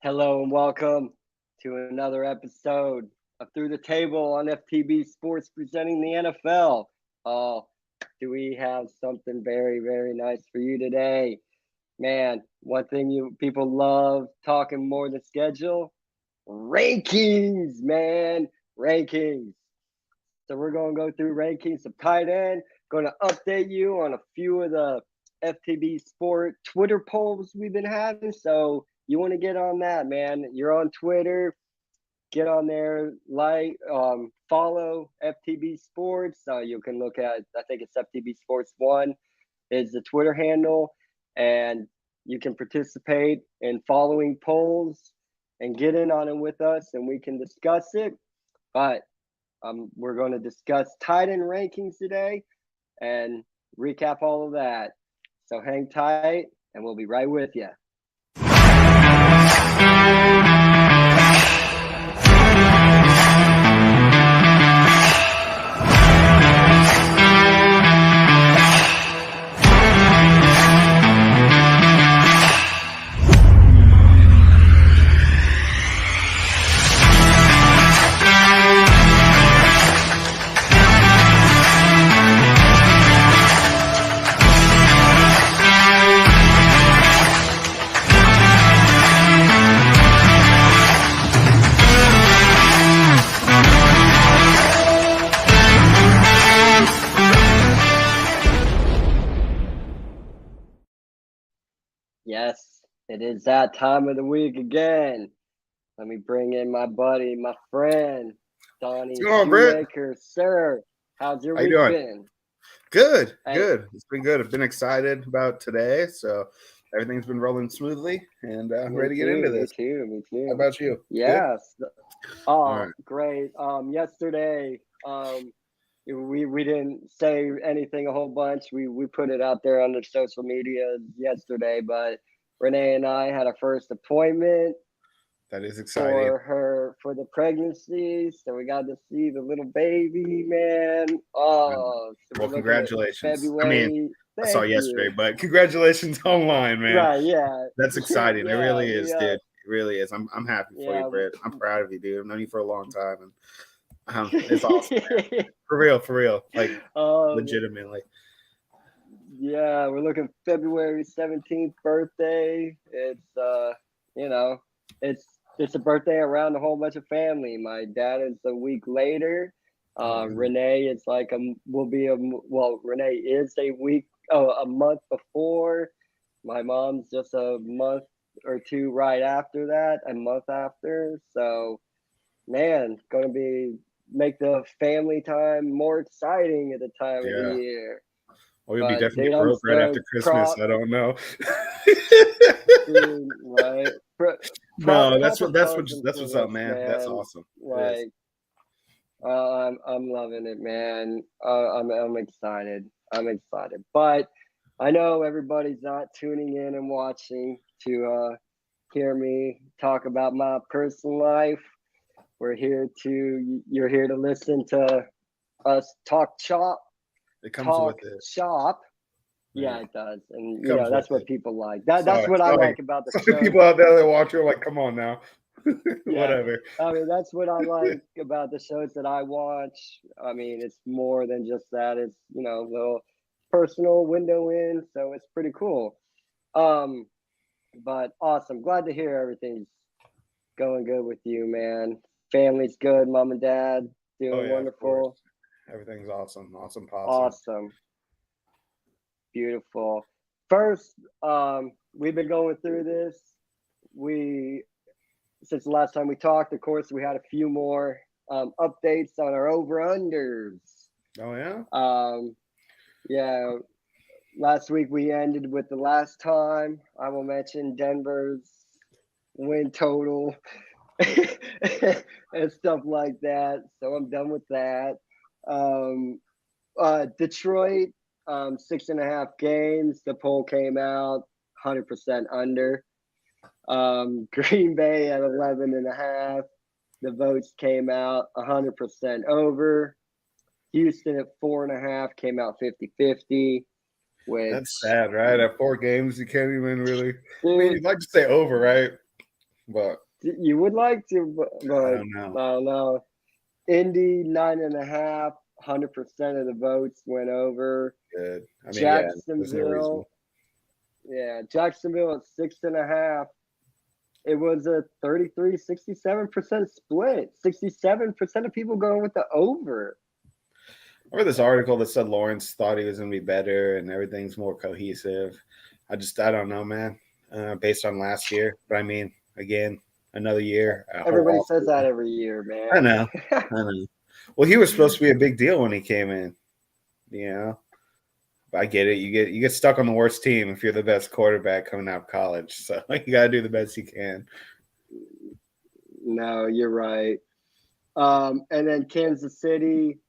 Hello and welcome to another episode of Through the Table on FTB Sports presenting the NFL. Oh, do we have something very, very nice for you today? Man, one thing you people love talking more than schedule, rankings, man, rankings. So we're going to go through rankings of tight end, going to update you on a few of the FTB Sport Twitter polls we've been having. So you want to get on that, man. You're on Twitter. Get on there, follow FTB Sports. You can look at, I think it's FTB Sports 1 is the Twitter handle. And you can participate in following polls and get in on it with us and we can discuss it. But we're going to discuss tight end rankings today and recap all of that. So hang tight, and we'll be right with you. Yes, it is that time of the week again. Let me bring in my buddy, my friend, Donnie Shoemaker. Sir, how's your week been? Good. It's been good. I've been excited about today, so everything's been rolling smoothly, and I'm ready to get into this. Me too. How about you? Yes. Good? Right. Great. Yesterday, we didn't say anything a whole bunch. We put it out there on the social media yesterday, but Renee and I had our first appointment. That is exciting. For the pregnancy. So we got to see the little baby, man. Oh, so well, congratulations. I saw yesterday, but congratulations online, man. Right, yeah. That's exciting. It really is, dude. It really is. I'm happy for you, Brit. I'm proud of you, dude. I've known you for a long time, and it's awesome, man. For real. Like, legitimately. Yeah, we're looking February 17th birthday. It's a birthday around a whole bunch of family. My dad is a week later. Renee is Renee is a month before. My mom's just a month or two right after that, a month after. So, man, going to make the family time more exciting at the time of the year. Well, you'll be definitely broke right after Christmas. I don't know. Right. No, that's what's up, man. That's awesome. Like, I'm loving it, man. I'm excited. But I know everybody's not tuning in and watching to hear me talk about my personal life. You're here to listen to us talk shop. It comes with it. Shop. Yeah, it does. And that's what people like. That's what I like about the show. People out there that watch are like, come on now. Whatever. I mean, that's what I like about the shows that I watch. I mean, it's more than just that. It's, a little personal window in. So it's pretty cool. But awesome. Glad to hear everything's going good with you, man. Family's good. Mom and dad doing wonderful. Everything's awesome. Awesome. Beautiful. First, we've been going through this. Since the last time we talked, of course, we had a few more updates on our over-unders. Oh, yeah? Yeah. Last week we ended with the last time. I will mention Denver's win total and stuff like that. So I'm done with that. Detroit, 6.5 games. The poll came out 100% under. Green Bay at 11.5. The votes came out 100% over. Houston at 4.5 came out 50-50. That's sad, right? At 4 games, you can't even really. I mean, you'd like to say over, right? But you would like to, but I don't know. I don't know. Indy 9.5, 100% of the votes went over. Good. I mean, Jacksonville, Jacksonville at 6.5. It was a 67% split. 67% of people going with the over. I read this article that said Lawrence thought he was going to be better and everything's more cohesive. I don't know, man, based on last year. But I mean, again, another year. Everybody says that every year, man. I know. Well, he was supposed to be a big deal when he came in. You know, I get it. You get stuck on the worst team if you're the best quarterback coming out of college. So you got to do the best you can. No, you're right. And then Kansas City,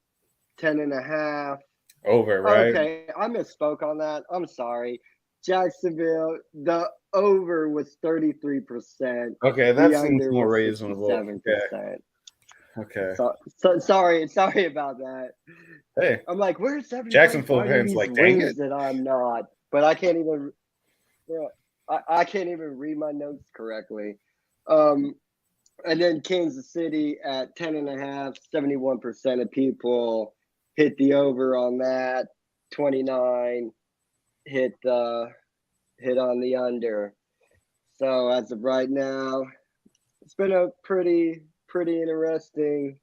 10.5. Over, right? Okay, I misspoke on that. I'm sorry. Jacksonville, the over was 33%. Okay, that seems more reasonable. 7%. Okay. So sorry about that. Hey, I'm like, where's everybody? Jacksonville fans like, dang it, that I'm not, but I can't even. I can't even read my notes correctly. And then Kansas City at 10.5, 71% of people hit the over on that. 29 hit on the under. So as of right now, it's been a pretty interesting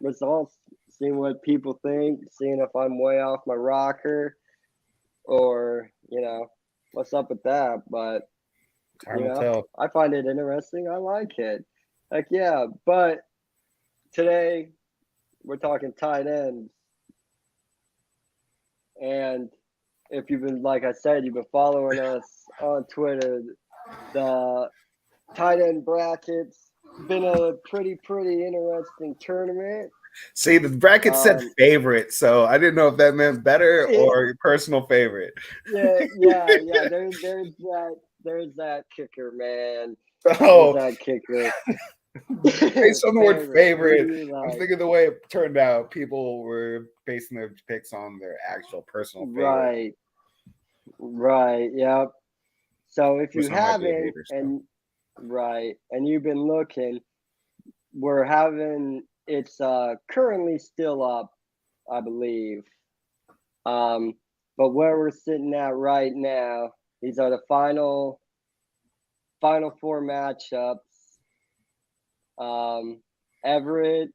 results. Seeing what people think, seeing if I'm way off my rocker, or what's up with that. But time will tell. I find it interesting. I like it. Heck yeah! But today we're talking tight ends, and if you've been, like I said, you've been following us on Twitter, the tight end brackets been a pretty interesting tournament. See, the bracket said favorite, so I didn't know if that meant better or personal favorite. Yeah. There's that kicker, man. Oh, there's that kicker. Based on the word favorite, I'm thinking the way it turned out, people were basing their picks on their actual personal favorite. Right. Yep. So if you haven't, and you've been looking, it's currently still up, I believe. But where we're sitting at right now, these are the final 4 matchups. Everett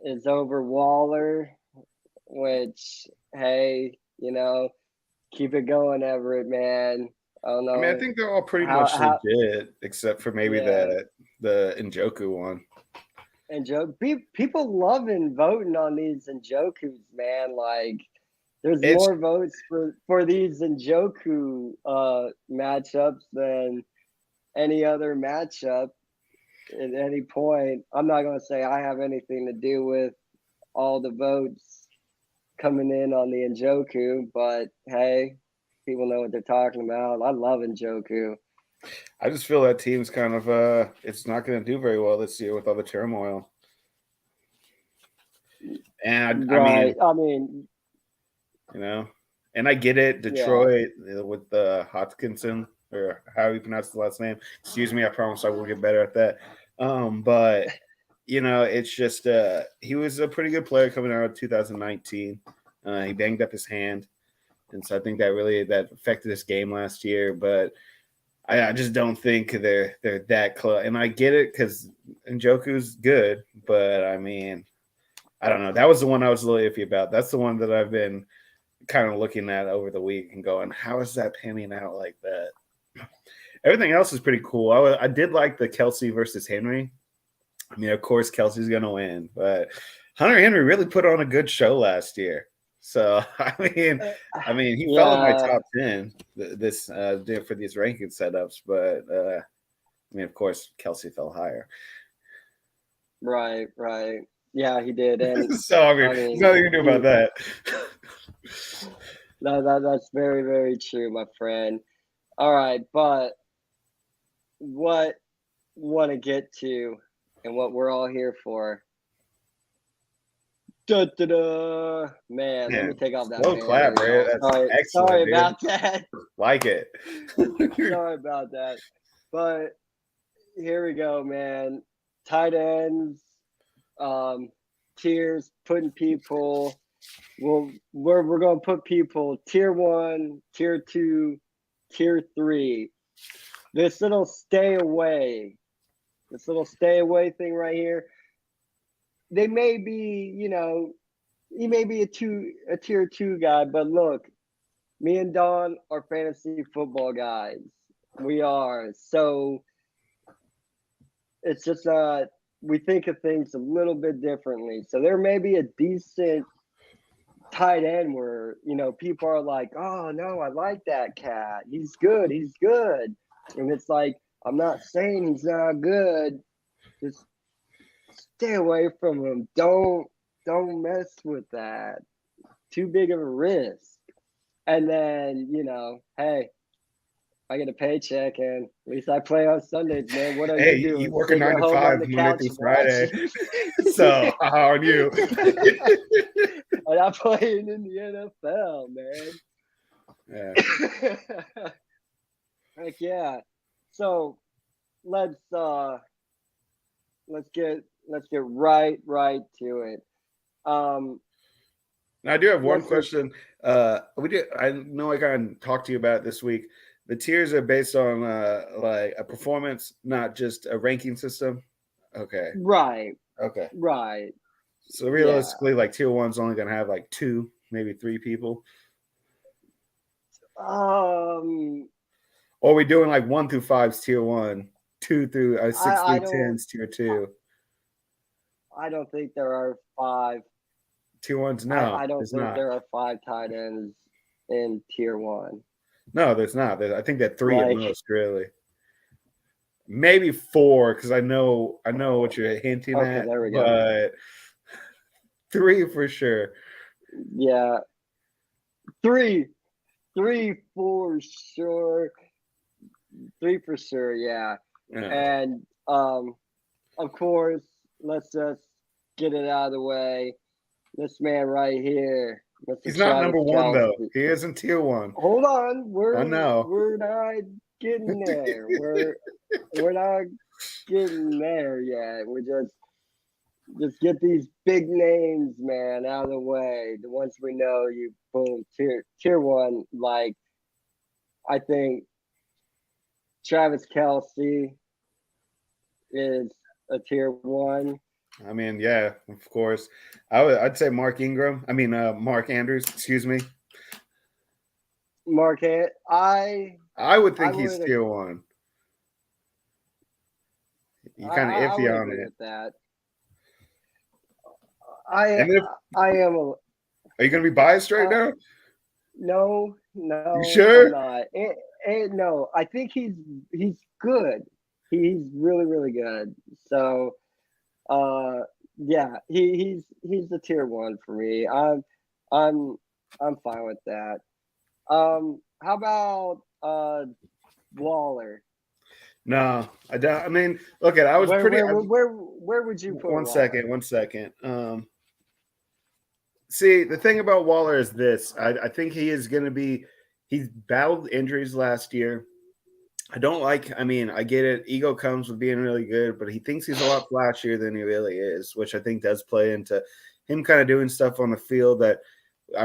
is over Waller, which, hey, keep it going, Everett, man. I don't know. I mean, I think they're all pretty much legit, except for maybe the Njoku one. And people loving voting on these Njokus, man. Like, there's more votes for these Njoku matchups than any other matchup at any point. I'm not going to say I have anything to do with all the votes coming in on the Njoku, but hey, people know what they're talking about. I love Njoku. I just feel that team's kind of it's not going to do very well this year with all the turmoil. And I mean, and I get it. Detroit with the Hodgkinson, or how you pronounce the last name. Excuse me, I promise I will get better at that. But it's just he was a pretty good player coming out of 2019. He banged up his hand, and so I think that affected his game last year. But I just don't think they're that close. And I get it because Njoku's good, but I mean, I don't know. That was the one I was a little iffy about. That's the one that I've been kind of looking at over the week and going, how is that panning out like that? Everything else is pretty cool. I did like the Kelce versus Henry. I mean, of course, Kelce's going to win, but Hunter Henry really put on a good show last year. So I mean, he fell in my top 10 for these ranking setups, but I mean, of course, Kelce fell higher. Right. Yeah, he did. And so I mean, there's nothing you can do about that. No, that's very, very true, my friend. All right, but what want to get to and what we're all here for. Man, let me take off that. Slow clap, Ray. That's sorry about that. Like it. Sorry about that. But here we go, man. Tight ends, tiers, putting people. Well, we're gonna put people tier 1, tier 2, tier 3. This little stay away thing right here. They may be, he may be a tier 2 guy, but look, me and Don are fantasy football guys. We are. So it's just we think of things a little bit differently. So there may be a decent tight end where, people are like, oh no, I like that cat. He's good. And it's like, I'm not saying he's not good. Just stay away from him. Don't mess with that. Too big of a risk. And then, hey, I get a paycheck and at least I play on Sundays, man. What are you doing? You work a 9 to 5 Monday through Friday. So how are you? And I'm playing in the NFL, man. Yeah. Heck yeah. So let's get right to it. Now, I do have one question. I know I kind of talked to you about it this week. The tiers are based on like a performance, not just a ranking system. Okay. Right. Okay. Right. So realistically, like tier 1's only gonna have like 2, maybe 3 people. Or are we doing like 1 through 5's tier 1, 2 through 6 through 10's tier 2? I don't think there are 5. Tier 1's no. I don't think there are 5 tight ends in tier 1. No, there's not. I think that 3 at most, really. Maybe 4, because I know what you're hinting at. There we go. But 3 for sure. Yeah. 3 for sure. 3 for sure, yeah. And of course, let's just get it out of the way. This man right here. He's not number 1 though. He isn't tier 1. Hold on. We're not getting there. We're not getting there yet. We're just get these big names, man, out of the way. The ones we know, you boom, tier 1. Like, I think Travis Kelce is a tier 1. I mean, yeah, of course. I'd say Mark Andrews, excuse me. I would think he's tier 1. You kind of iffy on it. That. I am. Are you going to be biased right now? No. You sure? I'm not. No, I think he's good. He's really, really good. So, yeah, he's the tier 1 for me. I'm fine with that. How about Waller? No, I don't. I mean, look at. I was where would you put? One second. See, the thing about Waller is this. I think he is going to be. He's battled injuries last year. I get it. Ego comes with being really good, but he thinks he's a lot flashier than he really is, which I think does play into him kind of doing stuff on the field that,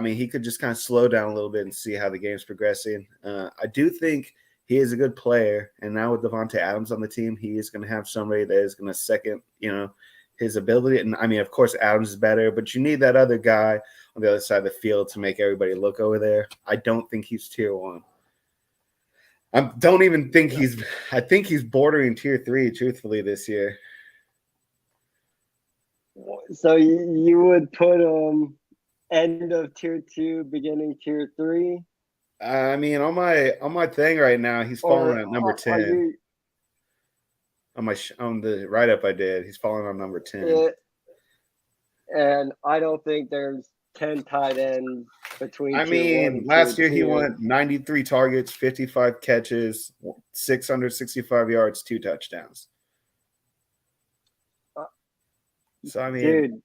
he could just kind of slow down a little bit and see how the game's progressing. I do think he is a good player, and now with Devontae Adams on the team, he is going to have somebody that is going to second, his ability. And, of course, Adams is better, but you need that other guy on the other side of the field to make everybody look over there. I don't think he's tier 1. I don't even think I think he's bordering tier 3, truthfully, this year. So you would put him end of tier 2, beginning tier 3? On my thing right now, he's falling at number 10. On the write-up I did, he's falling on number 10. And I don't think there's 10 tight ends between. Last year he went 93 targets, 55 catches, 665 yards, 2 touchdowns. Dude,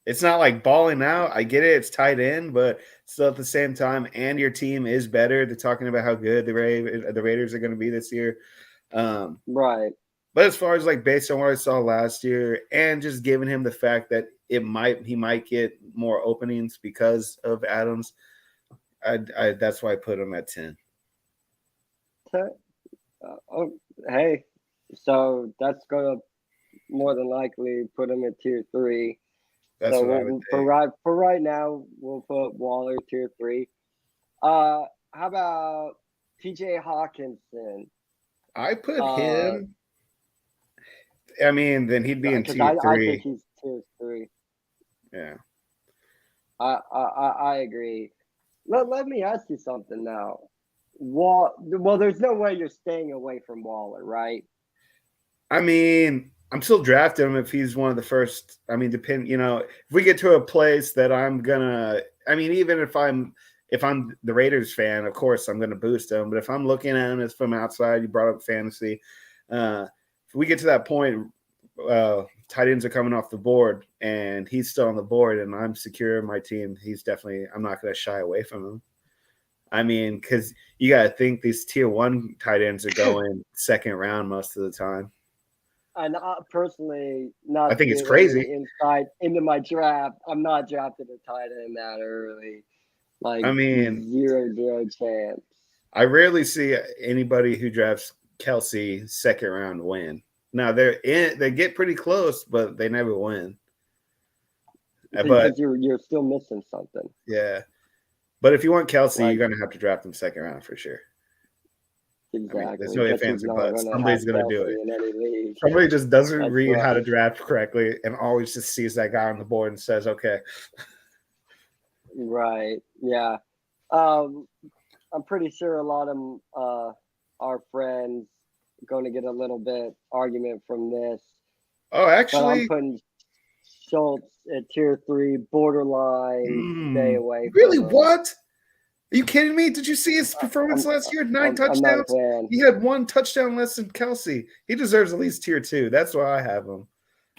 it's not like balling out. I get it; it's tight end, but still at the same time, and your team is better. They're talking about how good the Raiders are going to be this year. Right. But as far as like based on what I saw last year, and just giving him the fact that he might get more openings because of Adams, that's why I put him at 10. Hey, so that's gonna more than likely put him at tier 3. That's So what I would think. for right now, we'll put Waller tier 3. How about T.J. Hawkinson? I put him. I mean, then he'd be in tier 3. I think he's tier 3. Yeah. I agree. Let me ask you something now. Well, there's no way you're staying away from Waller, right? I mean, I'm still drafting him if he's one of the first. I mean, if we get to a place that I'm gonna, I mean, even if I'm the Raiders fan, of course I'm gonna boost him. But if I'm looking at him as from outside, you brought up fantasy. If we get to that point, tight ends are coming off the board, and he's still on the board, and I'm secure in my team. I'm not gonna shy away from him. I mean, because you got to think these tier 1 tight ends are going second round most of the time. And personally, not I think it's crazy. Insight into my draft, I'm not drafting a tight end that early. Like, I mean, zero chance. I rarely see anybody who drafts Kelce second round win. Now they get pretty close, but they never win. Because you're still missing something. Yeah, but if you want Kelce, you're gonna have to draft him second round for sure. Exactly. I mean, there's no ifs, ands, or buts. Somebody's going to do it. Somebody just doesn't read how to draft correctly and always just sees that guy on the board and says, okay. Right. Yeah. I'm pretty sure a lot of our friends are going to get a little bit argument from this. Oh, actually. But I'm putting Schultz at tier 3, borderline, stay away from Really? him. What? Are you kidding me? Did you see his performance last year? 9 touchdowns. He had 1 touchdown less than Kelce. He deserves at least tier 2. That's why I have him.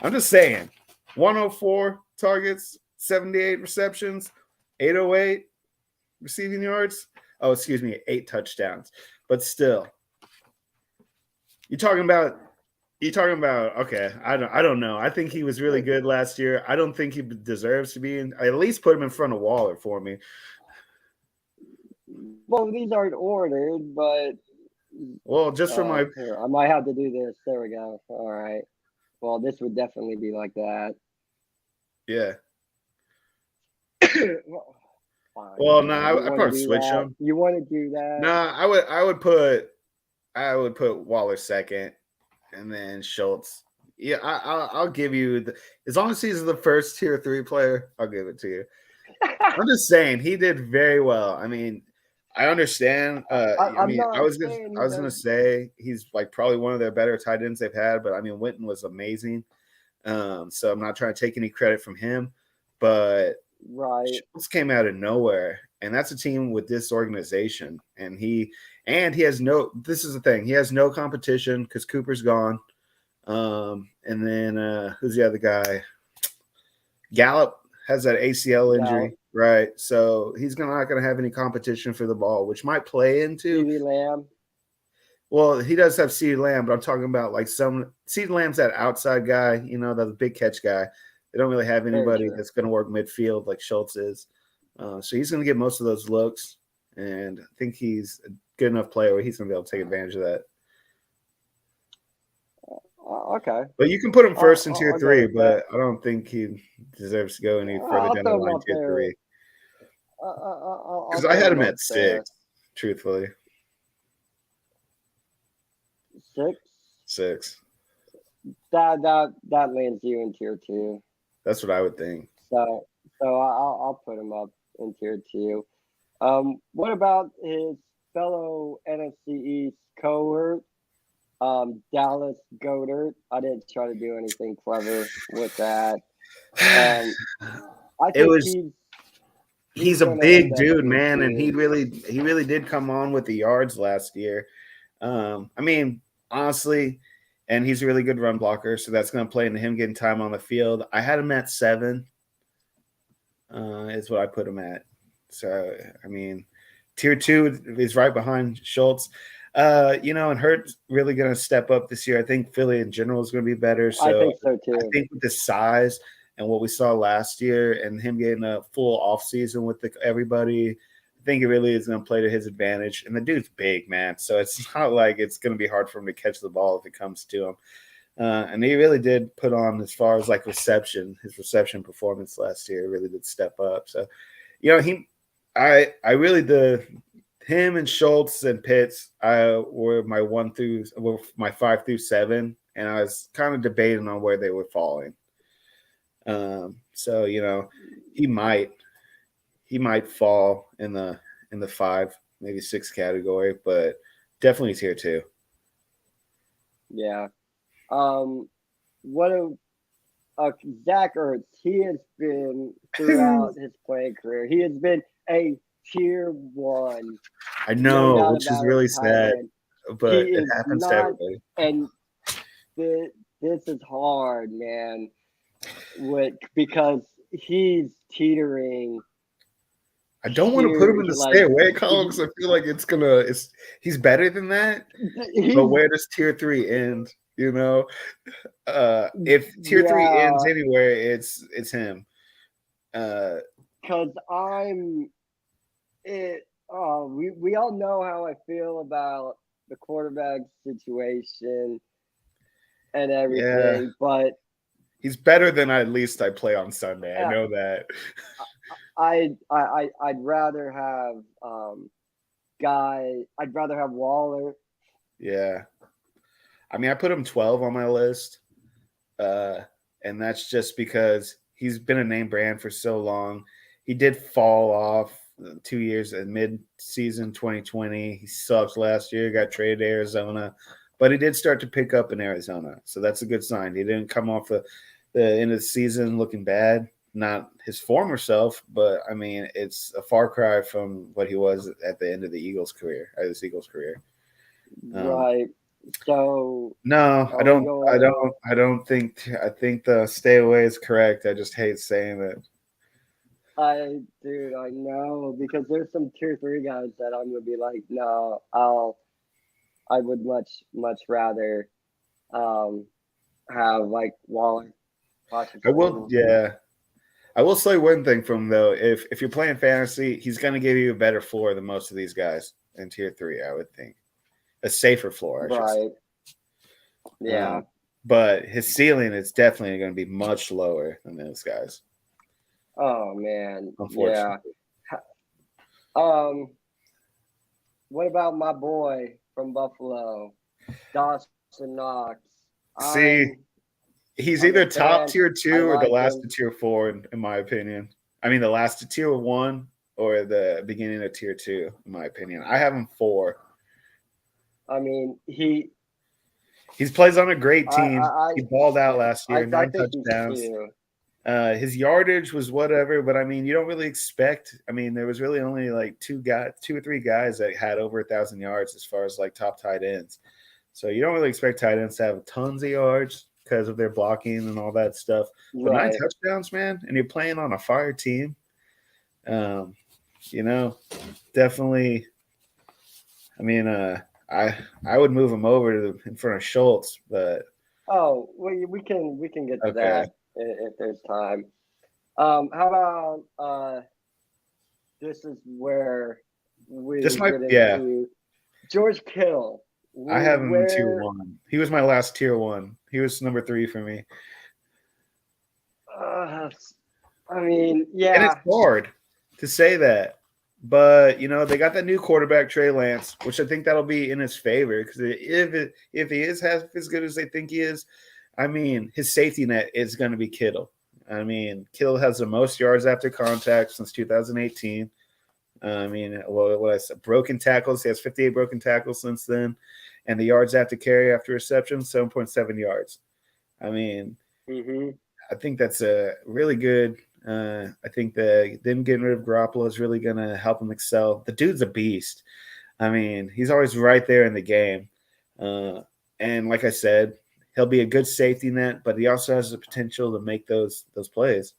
I'm just saying. 104 targets, 78 receptions, 808 receiving yards. Oh, excuse me, 8 touchdowns. But still, you're talking about. Okay, I don't know. I think he was really good last year. I don't think he deserves to be in. I at least put him in front of Waller for me. Well, these aren't ordered, but just for my here, I might have to do this. There we go. All right. Well, this would definitely be like that. Yeah. Well, no, I probably switch them. You want to do that? No, I would put Waller second, and then Schultz. Yeah, I'll give you as long as he's the first tier 3 player, I'll give it to you. I'm just saying he did very well. I mean, I understand. I was gonna say he's like probably one of their better tight ends they've had, but I mean Winton was amazing. So I'm not trying to take any credit from him, but Schultz came out of nowhere, and that's a team with this organization, and he has no. This is the thing. He has no competition because Cooper's gone. And then who's the other guy? Gallup has that ACL injury. Right, so he's not going to have any competition for the ball, which might play into CeeDee Lamb. Well, he does have CeeDee Lamb, but I'm talking about like CeeDee Lamb's that outside guy, the big catch guy. They don't really have anybody that's going to work midfield like Schultz is. So he's going to get most of those looks, and I think he's a good enough player where he's going to be able to take advantage of that. Okay. But you can put him first in tier 3, but I don't think he deserves to go any further down the line tier 3. Because I had him at 6, truthfully. 6? 6. That lands you in tier 2. That's what I would think. So I'll put him up in tier 2. What about his fellow NFC East cohort? Dallas Goedert. I didn't try to do anything clever with that. I think he's a big dude, man, and he really did come on with the yards last year. I mean, honestly, and he's a really good run blocker, so that's going to play into him getting time on the field. I had him at 7. Is what I put him at. So, I mean, tier 2 is right behind Schultz. And Hurt's really going to step up this year. I think Philly in general is going to be better. So I think so too. I think with the size and what we saw last year and him getting a full offseason with everybody, I think it really is going to play to his advantage. And the dude's big, man. So it's not like it's going to be hard for him to catch the ball if it comes to him. And he really did put on, as far as like his reception performance last year really did step up. So, him and Schultz and Pitts were my 5 through 7, and I was kind of debating on where they were falling. So he might fall in the 5, maybe 6 category, but definitely tier 2. Yeah. Zach Ertz, he has been throughout his playing career. He has been a tier 1. I know, which is really sad, but it happens to everybody. And this is hard, man, because he's teetering. I don't want to put him in the stay away column because I feel like he's better than that. But where does tier 3 end? If tier 3 ends anywhere, it's him. Because we all know how I feel about the quarterback situation and everything, but he's better than at least I play on Sunday. I know that. I'd rather have I'd rather have Waller. Yeah. I mean, I put him 12 on my list. And that's just because he's been a name brand for so long. He did fall off 2 years in mid-season 2020. He sucked last year, got traded to Arizona, but he did start to pick up in Arizona. So that's a good sign. He didn't come off the end of the season looking bad. Not his former self, but I mean, it's a far cry from what he was at the end of the Eagles' career. Right. So no, I don't think. I think the stay away is correct. I just hate saying it. I know, because there's some tier 3 guys that I'm gonna be like, no, I would much rather have like Waller. I will say one thing from him, though. If you're playing fantasy, he's going to give you a better floor than most of these guys in tier 3, I would think. A safer floor, I should say. Yeah. But his ceiling is definitely going to be much lower than those guys. Oh, man. Unfortunately. Yeah. What about my boy from Buffalo, Dawson Knox? He's either top tier 2 or the last to tier 4, in my opinion. I mean, the last to tier 1 or the beginning of tier 2, in my opinion. I have him 4. I mean, he plays on a great team. He balled out last year, 9 touchdowns. His yardage was whatever, but I mean, you don't really expect. I mean, there was really only like 2 or 3 guys that had over 1,000 yards as far as like top tight ends. So you don't really expect tight ends to have tons of yards because of their blocking and all that stuff. But 9 touchdowns, man, and you're playing on a fire team. Definitely. I mean, I would move him over in front of Schultz, but we can get to that if there's time. How about this is where we George Kittle. I have him in tier 1. He was my last tier 1. He was number 3 for me. I mean, yeah. And it's hard to say that. But, they got that new quarterback, Trey Lance, which I think that'll be in his favor. Because if he is half as good as they think he is, I mean, his safety net is going to be Kittle. I mean, Kittle has the most yards after contact since 2018. I mean, what I said, broken tackles. He has 58 broken tackles since then. And the yards after carry after reception, 7.7 yards. I mean, I think that's a really good. I think them getting rid of Garoppolo is really going to help him excel. The dude's a beast. I mean, he's always right there in the game. And like I said, he'll be a good safety net, but he also has the potential to make those plays.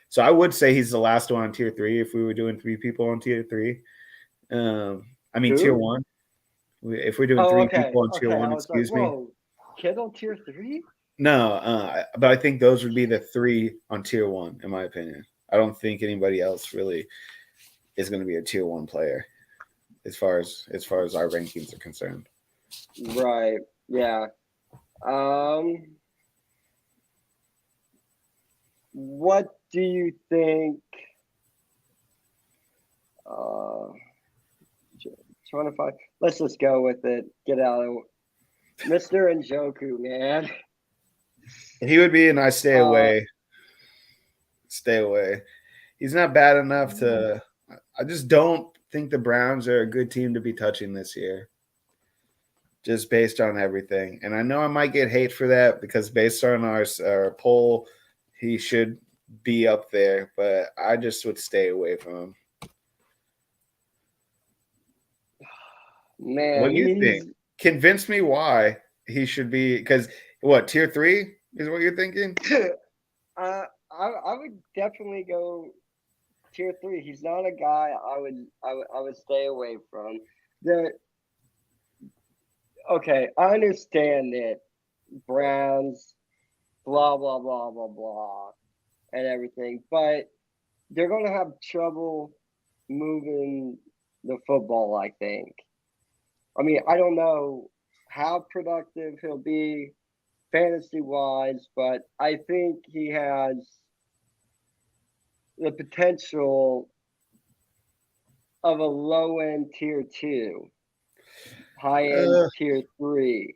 So I would say he's the last one on tier 3 if we were doing 3 people on tier 3. Tier 1. If we're doing three people on tier one, excuse me. Whoa, Kittle tier 3? No, but I think those would be the 3 on tier 1, in my opinion. I don't think anybody else really is going to be a tier 1 player as far as our rankings are concerned. Right. Yeah. What do you think? Trying to find. Let's just go with it. Get out of Mr. Njoku, man. He would be a nice stay away. Stay away. He's not bad enough to. I just don't think the Browns are a good team to be touching this year. Just based on everything. And I know I might get hate for that because based on our poll, he should be up there, but I just would stay away from him. Man, what do you think? Convince me why he should be, because what, tier 3 is what you're thinking? I would definitely go tier 3. He's not a guy I would stay away from. Okay, I understand that Browns, blah blah blah blah blah, and everything, but they're going to have trouble moving the football, I think. I mean, I don't know how productive he'll be fantasy-wise, but I think he has the potential of a low-end tier 2, high-end tier 3.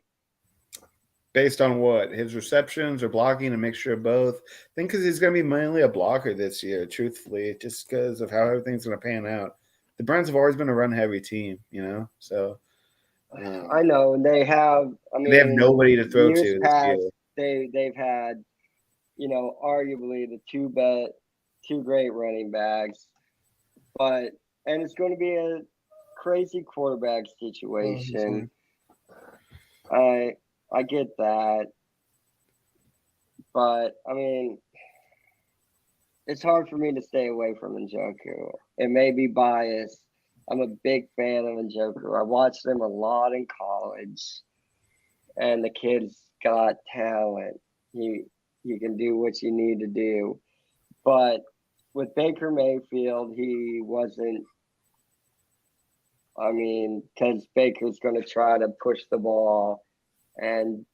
Based on what? His receptions or blocking, a mixture of both? I think because he's going to be mainly a blocker this year, truthfully, just because of how everything's going to pan out. The Browns have always been a run-heavy team, so... I know, and they have. I mean, they have nobody to throw to. Past, they've had, arguably the two great running backs, and it's going to be a crazy quarterback situation. I get that, but I mean, it's hard for me to stay away from Njoku. It may be biased. I'm a big fan of Njoku. I watched him a lot in college, and the kid's got talent. He can do what you need to do. But with Baker Mayfield, he wasn't. I mean, because Baker's going to try to push the ball and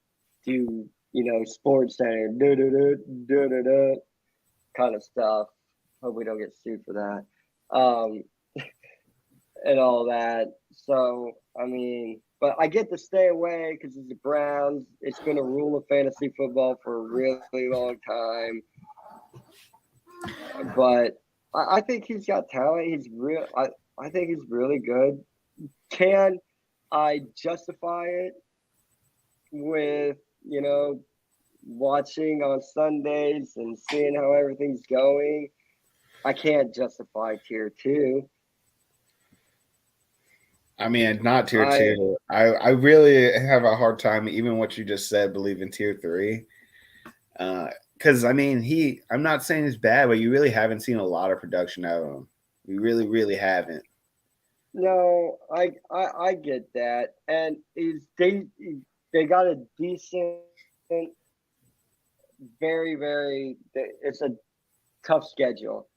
do, Sports Center, kind of stuff. Hope we don't get sued for that. And all that. So, I mean, but I get to stay away because it's the Browns. It's been a rule of fantasy football for a really long time. But I think he's got talent. I think he's really good. Can I justify it with, watching on Sundays and seeing how everything's going? I can't justify tier 2. I mean, not tier 2. I really have a hard time, even what you just said, believing tier 3. Because, I mean, I'm not saying he's bad, but you really haven't seen a lot of production out of him. You really, really haven't. No, I get that. And they got a decent, very, very, it's a tough schedule.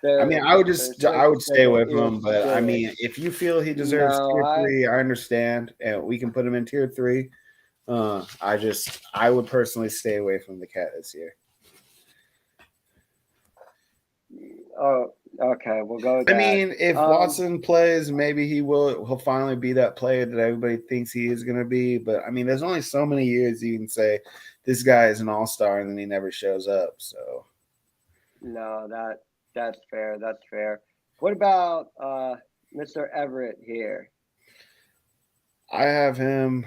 I mean, I would stay away from him, but I mean, if you feel he deserves tier 3, I understand, and we can put him in tier 3. I would personally stay away from the cat this year. Oh, okay, we'll go with that. I mean, if Watson plays, maybe he'll finally be that player that everybody thinks he is going to be. But I mean, there's only so many years you can say this guy is an all-star and then he never shows up. So no, that's fair. That's fair. What about Mr. Everett here? I have him.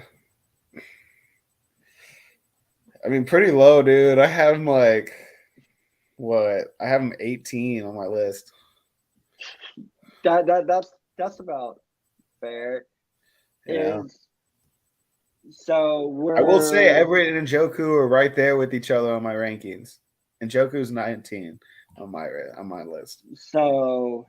I mean, pretty low, dude. I have him I have him 18 on my list. That's about fair. Yeah. So I will say Everett and Njoku are right there with each other on my rankings. Njoku's 19 on my list. So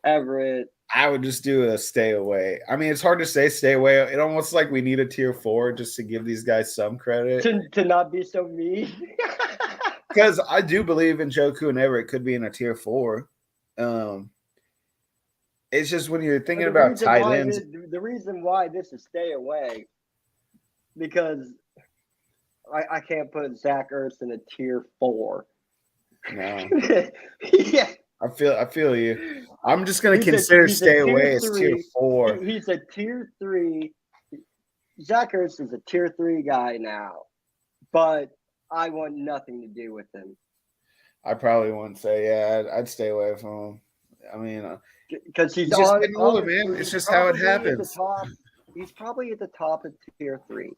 Everett. I would just do a stay away. I mean, it's hard to say stay away. It almost like we need a tier 4 just to give these guys some credit. To not be so mean. Because I do believe in Njoku and Everett could be in a tier 4. It's just when you're thinking about tight ends. The reason why this is stay away, because I can't put Zach Ertz in a tier 4. No. Yeah. I feel you. I'm just gonna consider stay away as tier 4. He's a tier 3. Zach Ertz is a tier 3 guy now, but I want nothing to do with him. I probably wouldn't say, yeah, I'd stay away from him. I mean, because he's just getting older, man. It's just how it happens. He's probably at the top of tier 3.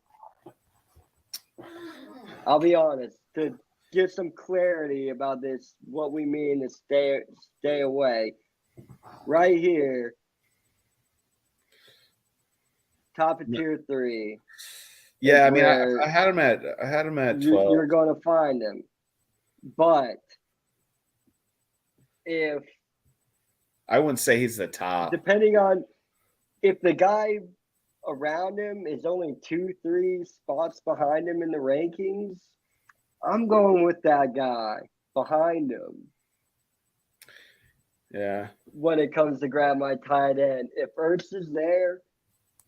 I'll be honest, to give some clarity about this, what we mean is stay away. Right here, top of tier 3. Yeah, I mean, I had him at 12. You're going to find him, but if I wouldn't say he's the top, depending on if the guy around him is only 2-3 spots behind him in the rankings, I'm going with that guy behind him. Yeah. When it comes to grab my tight end, if Ertz is there,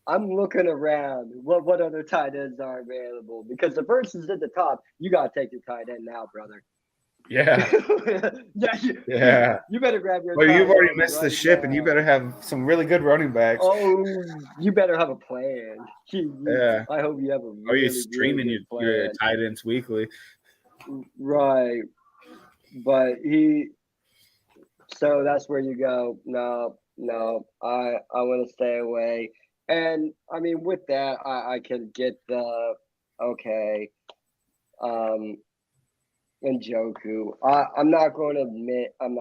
I'm looking around. What other tight ends are available? Because if Ertz is at the top, you gotta take your tight end now, brother. Yeah. Yeah. You better grab your. Well, you've already missed the ship, and you better have some really good running backs. Oh, you better have a plan. Yeah. I hope you have a. Are you streaming your tight ends weekly? Right, but so that's where you go. No, I want to stay away. And I mean, with that, I can get the okay. Njoku. I'm not going to admit. I am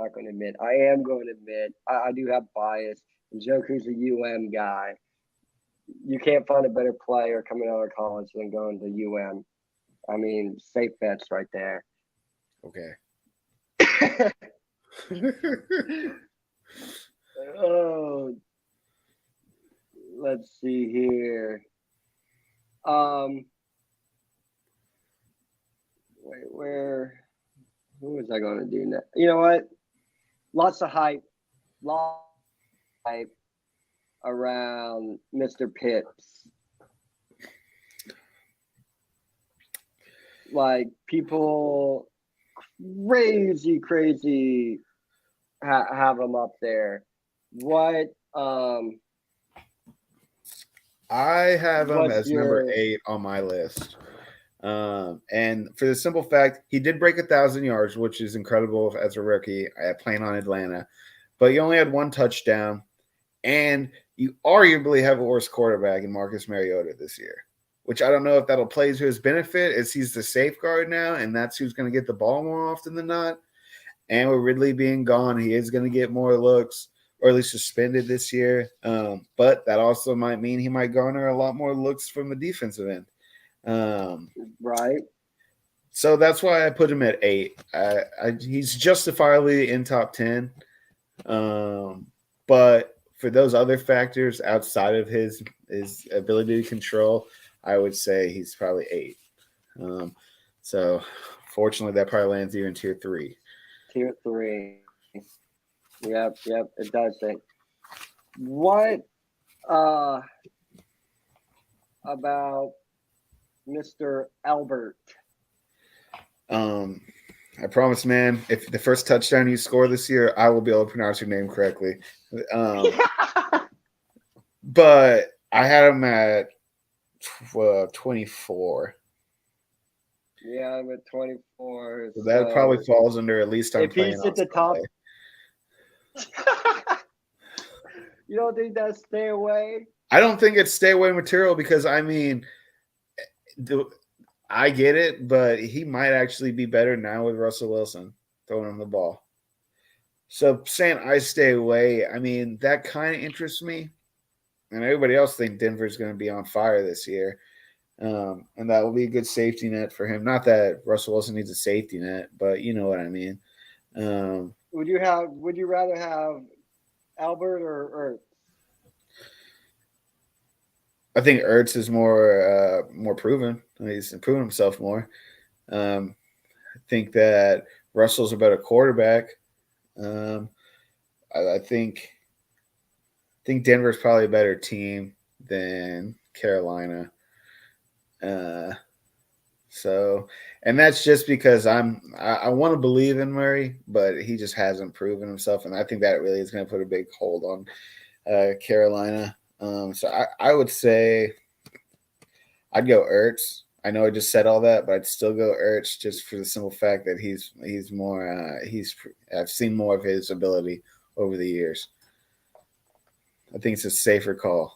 going to admit. I do have bias. Njoku's a UM guy. You can't find a better player coming out of college than going to UM. I mean, safe bets right there. Okay. Oh, let's see here. Who was I going to do next? You know what? Lots of hype around Mr. Pitts. Like, people crazy have him up there. What? I have him as number 8 on my list. And for the simple fact, he did break 1,000 yards, which is incredible as a rookie playing on Atlanta. But he only had 1 touchdown, and you arguably have a worse quarterback in Marcus Mariota this year, which I don't know if that'll play to his benefit as he's the safeguard now, and that's who's going to get the ball more often than not. And with Ridley being gone, he is going to get more looks, or at least suspended this year. But that also might mean he might garner a lot more looks from the defensive end. Right. So that's why I put him at 8. He's justifiably in top 10. But for those other factors outside of his ability to control, I would say he's probably 8. So fortunately, that probably lands you in tier 3. Tier 3. Yep, it does. What about Mr. Albert? I promise, man, if the first touchdown you score this year, I will be able to pronounce your name correctly. But I had him at 24. Yeah, I'm at 24. So that probably falls under at least I'm playing. If he's at the top. You don't think that's stay away? I don't think it's stay away material because, I mean, I get it, but he might actually be better now with Russell Wilson throwing him the ball. So saying I stay away, I mean, that kind of interests me. And everybody else thinks Denver's going to be on fire this year. And that will be a good safety net for him. Not that Russell Wilson needs a safety net, but you know what I mean. Would you rather have Albert or I think Ertz is more proven. He's proven himself more. I think that Russell's a better quarterback. I think Denver's probably a better team than Carolina. And that's just because I want to believe in Murray, but he just hasn't proven himself, and I think that really is going to put a big hold on Carolina. So I would say I'd go Ertz. I know I just said all that, but I'd still go Ertz just for the simple fact that he's more I've seen more of his ability over the years. I think it's a safer call.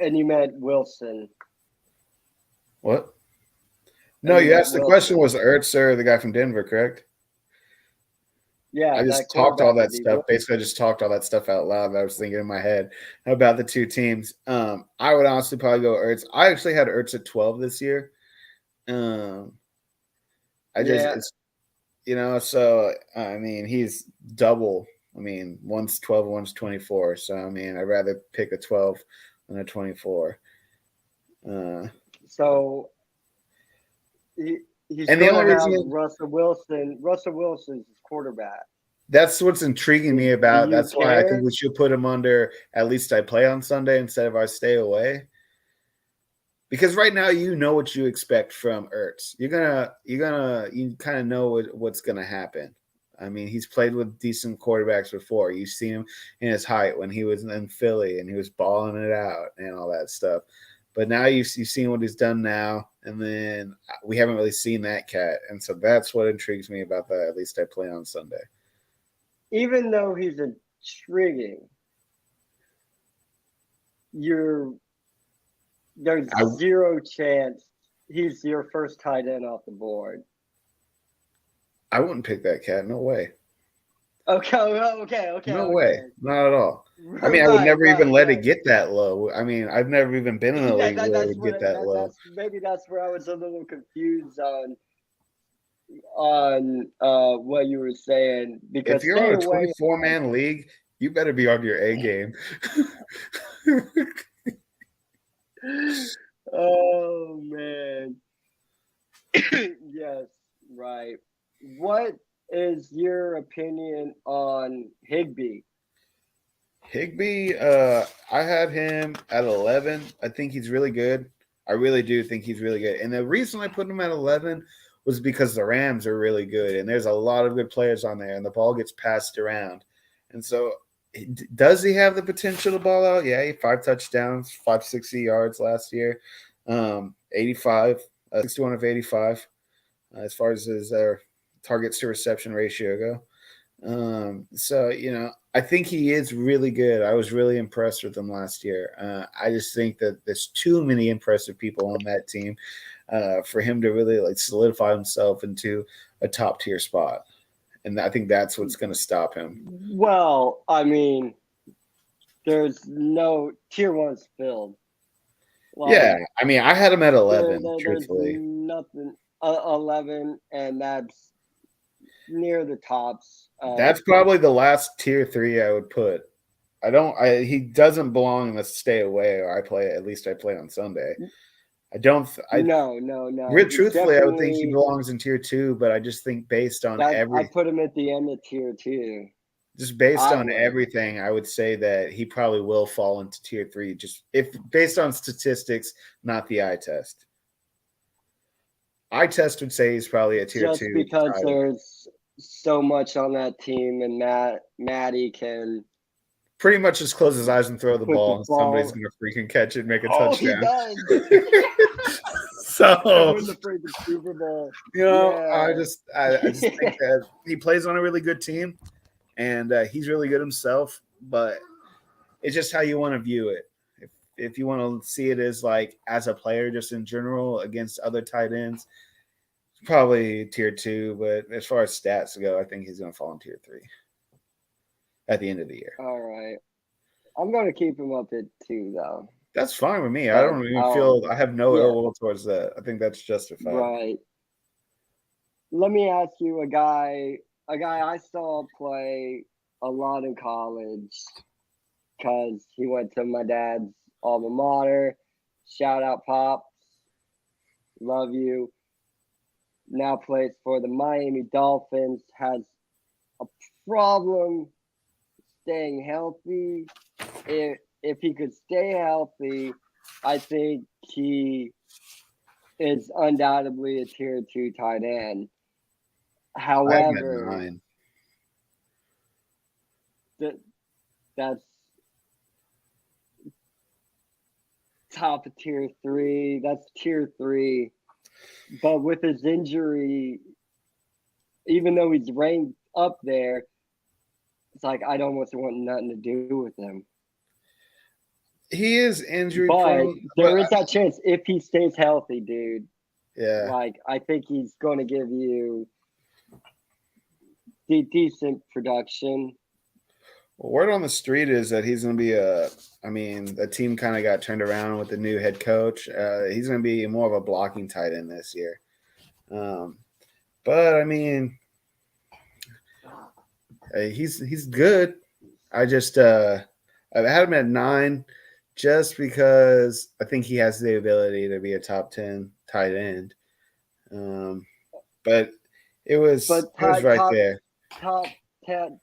And you meant Wilson. What? No, you asked the question was Ertz or the guy from Denver, correct? Yeah, I just talked all that stuff. Basically, I just talked all that stuff out loud that I was thinking in my head about the two teams. I would honestly probably go Ertz. I actually had Ertz at 12 this year. So I mean, he's double. I mean, one's 12, one's 24. So I mean, I'd rather pick a 12 than a 24. So he's and the only reason Russell Wilson's quarterback. That's what's intriguing me about. That's why I think we should put him under at least I play on Sunday instead of I stay away. Because right now you know what you expect from Ertz. You kind of know what's gonna happen. I mean, he's played with decent quarterbacks before. You've seen him in his height when he was in Philly and he was balling it out and all that stuff. But now you've seen what he's done now, and then we haven't really seen that cat. And so that's what intrigues me about that. At least I play on Sunday. Even though he's intriguing, there's zero chance he's your first tight end off the board. I wouldn't pick that cat. No way. Okay. No way. Not at all. I mean, I would never even let it get that low. I mean, I've never even been in a league where it would get that low. Maybe that's where I was a little confused on what you were saying. Because if you're on a 24-man league, you better be on your A game. Oh man. Yes, right. What is your opinion on Higbee? I had him at 11. I think he's really good. I really do think he's really good. And the reason I put him at 11 was because the Rams are really good. And there's a lot of good players on there. And the ball gets passed around. And so does he have the potential to ball out? Yeah, he had 5 touchdowns, 560 yards last year. 85, 61 of 85 as far as his targets to reception ratio go. So, I think he is really good. I was really impressed with him last year. I just think that there's too many impressive people on that team for him to really solidify himself into a top tier spot. And I think that's what's going to stop him. Well, I mean, there's no tier one's filled. Yeah, I mean, I had him at 11, truthfully. Nothing 11, and that's near the tops. That's probably the last tier 3 I would put. He doesn't belong in the stay away, or I play on Sunday. No. Truthfully, I would think he belongs in tier 2, but I just think based on everything, I put him at the end of tier 2. Just based on everything, I would say that he probably will fall into tier 3. Just if based on statistics, not the eye test. Eye test would say he's probably a tier 2. Just because there's so much on that team, and Matty can pretty much just close his eyes and throw the ball, and somebody's going to freaking catch it and make a touchdown. He does. So win the freaking Super Bowl. I just think that he plays on a really good team, and he's really good himself. But it's just how you want to view it. If you want to see it as as a player, just in general against other tight ends, probably tier 2. But as far as stats go, I think he's going to fall in tier 3 at the end of the year. All right, I'm going to keep him up at 2 though. That's fine with me. I don't even feel I have no ill will towards that. I think that's justified. Right. let me ask you a guy I saw play a lot in college because he went to my dad's alma mater. Shout out, Pops. Love you. Now plays for the Miami Dolphins. Has a problem staying healthy. If he could stay healthy, I think he is undoubtedly a tier 2 tight end. However, that's top of tier 3. That's tier 3. But with his injury, even though he's ranked up there, it's like I almost want nothing to do with him. He is injury prone. There is that chance if he stays healthy, dude. Yeah. Like, I think he's going to give you decent production. Well, word on the street is that he's going to be the team kind of got turned around with the new head coach. He's going to be more of a blocking tight end this year. But I mean, he's good. I just I had him at 9 just because I think he has the ability to be a top 10 tight end. But it was right there. Top 10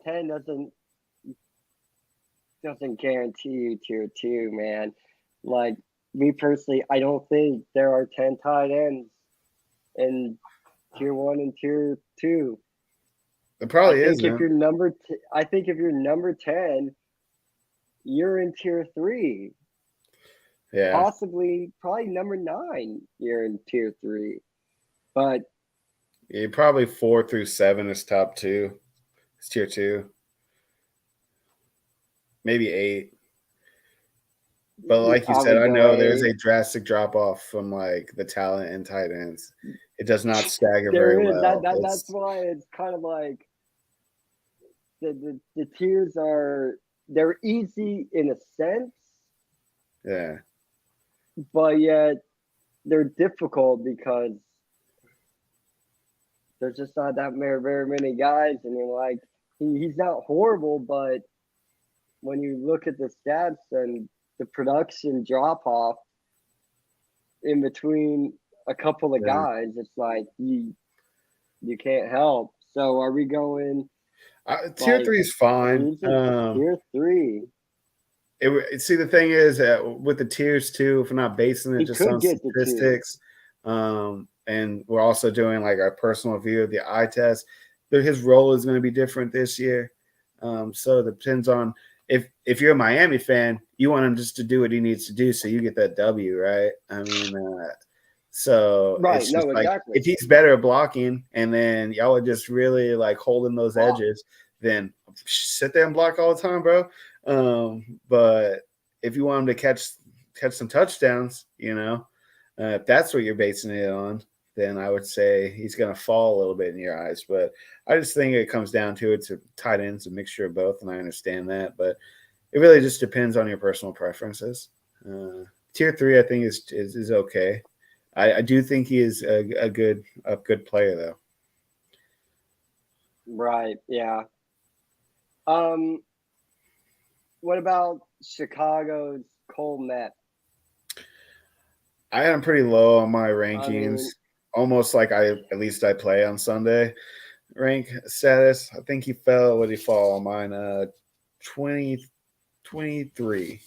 doesn't guarantee you tier 2, man. Like, me personally, I don't think there are 10 tight ends in tier 1 and tier 2. It probably is. If you're I think if you're number 10, you're in tier 3. Yeah. Possibly, probably number 9, you're in tier 3. But yeah, probably 4 through 7 is top 2. It's tier 2. Maybe 8. But like you said, I know there's a drastic drop off from like the talent in tight ends. It does not stagger very well. That's why it's kind of like the tiers they're easy in a sense. Yeah. But yet they're difficult because there's just not that very many guys. I mean, like, he's not horrible, but when you look at the stats and the production drop off in between a couple of guys, it's like you can't help. So are we going tier 3 is fine. Tier 3. See, the thing is with the tiers too, if we're not basing it just on statistics, and we're also doing like our personal view of the eye test, his role is going to be different this year. So it depends on if you're a Miami fan, you want him just to do what he needs to do, so you get that W, right? I mean, so right? It's just exactly. If he's better at blocking, and then y'all are just really like holding those edges, then sit there and block all the time, bro. But if you want him to catch some touchdowns, if that's what you're basing it on, then I would say he's going to fall a little bit in your eyes. But I just think it comes down to it's a tight ends, a mixture of both, and I understand that. But it really just depends on your personal preferences. Tier 3, I think, is okay. I do think he is a good player, though. Right. Yeah. What about Chicago's Cole Kmet? I am pretty low on my rankings. Almost like I play on Sunday rank status. I think he fell. What did he fall on mine? 23.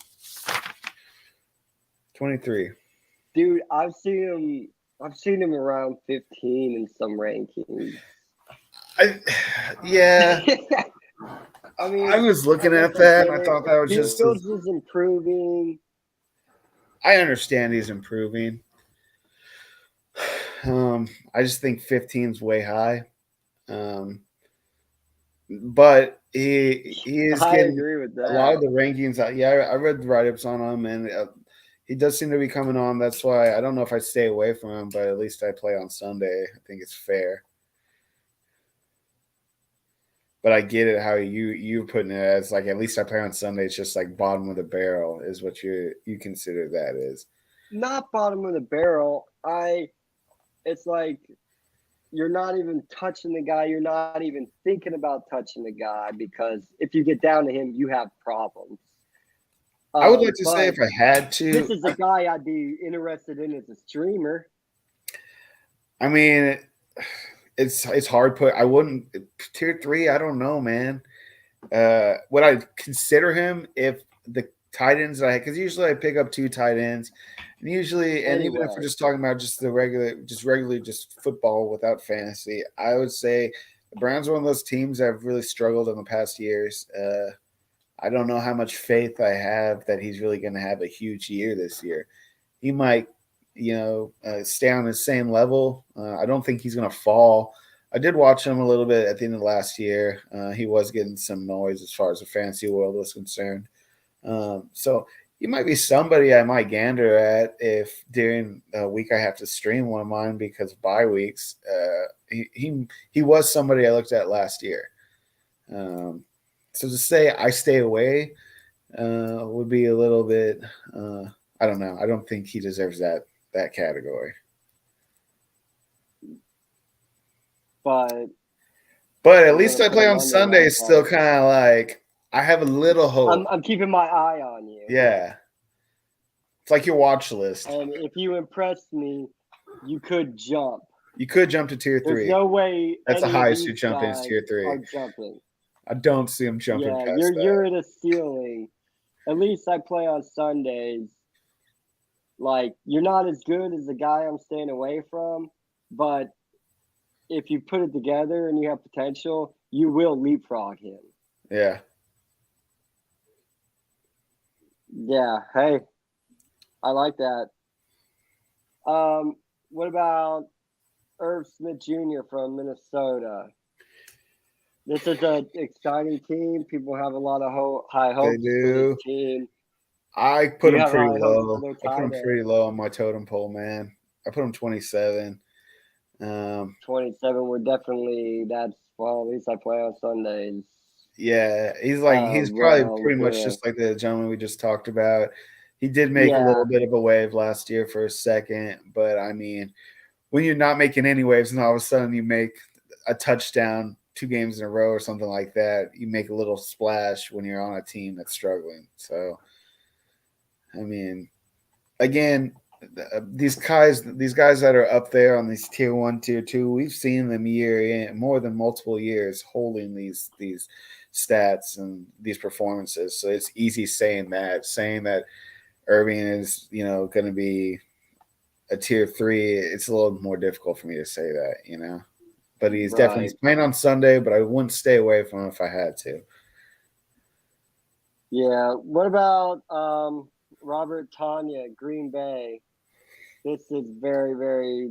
Dude, I've seen him around 15 in some rankings. Yeah. I mean, I was looking at that. I thought that was just. Fields is improving. I understand he's improving. I just think 15 is way high. But he is getting. I agree with that. A lot of the rankings. Yeah, I read the write-ups on him, and he does seem to be coming on. That's why I don't know if I stay away from him, but at least I play on Sunday. I think it's fair. But I get it how you putting it as like at least I play on Sunday. It's just like bottom of the barrel is what you consider that is. Not bottom of the barrel. It's like you're not even touching the guy. You're not even thinking about touching the guy because if you get down to him, you have problems. I would like to say if I had to. This is a guy I'd be interested in as a streamer. I mean, it's hard put. I wouldn't tier 3. I don't know, man. Would I consider him if the tight ends I had? Because usually I pick up 2 tight ends, and usually, and even if we're just talking about just the regularly just football without fantasy, I would say the Browns are one of those teams that have really struggled in the past years. I don't know how much faith I have that he's really going to have a huge year this year. He might, stay on the same level. I don't think he's going to fall. I did watch him a little bit at the end of last year. He was getting some noise as far as the fantasy world was concerned. So he might be somebody I might gander at if during a week I have to stream one of mine because of bye weeks. He was somebody I looked at last year. So to say I stay away would be a little bit. I don't know. I don't think he deserves that category. But at least I play on Sunday. Is still kind of like I have a little hope. I'm keeping my eye on you. Yeah, it's like your watch list. And if you impress me, you could jump. You could jump to tier 3. There's no way. That's the highest you jump in is tier 3. Are jumping. I don't see him jumping past that. You're at a ceiling. At least I play on Sundays. Like, you're not as good as the guy I'm staying away from, but if you put it together and you have potential, you will leapfrog him. Yeah. Yeah. Hey, I like that. What about Irv Smith Jr. from Minnesota? This is an exciting team. People have a lot of high hopes for this team. I put him pretty low. I put him pretty low on my totem pole, man. I put him 27. 27 were definitely at least I play on Sundays. Yeah, he's probably pretty much just like the gentleman we just talked about. He did make a little bit of a wave last year for a second, but I mean, when you're not making any waves and all of a sudden you make a touchdown 2 games in a row or something like that, you make a little splash when you're on a team that's struggling. So, I mean, again, these guys that are up there on these tier 1, tier 2, we've seen them more than multiple years holding these stats and these performances. So it's easy saying that Irving is, going to be a tier 3. It's a little more difficult for me to say that, but he's definitely playing on Sunday, but I wouldn't stay away from him if I had to. Yeah. What about Robert Tanya, Green Bay? This is very, very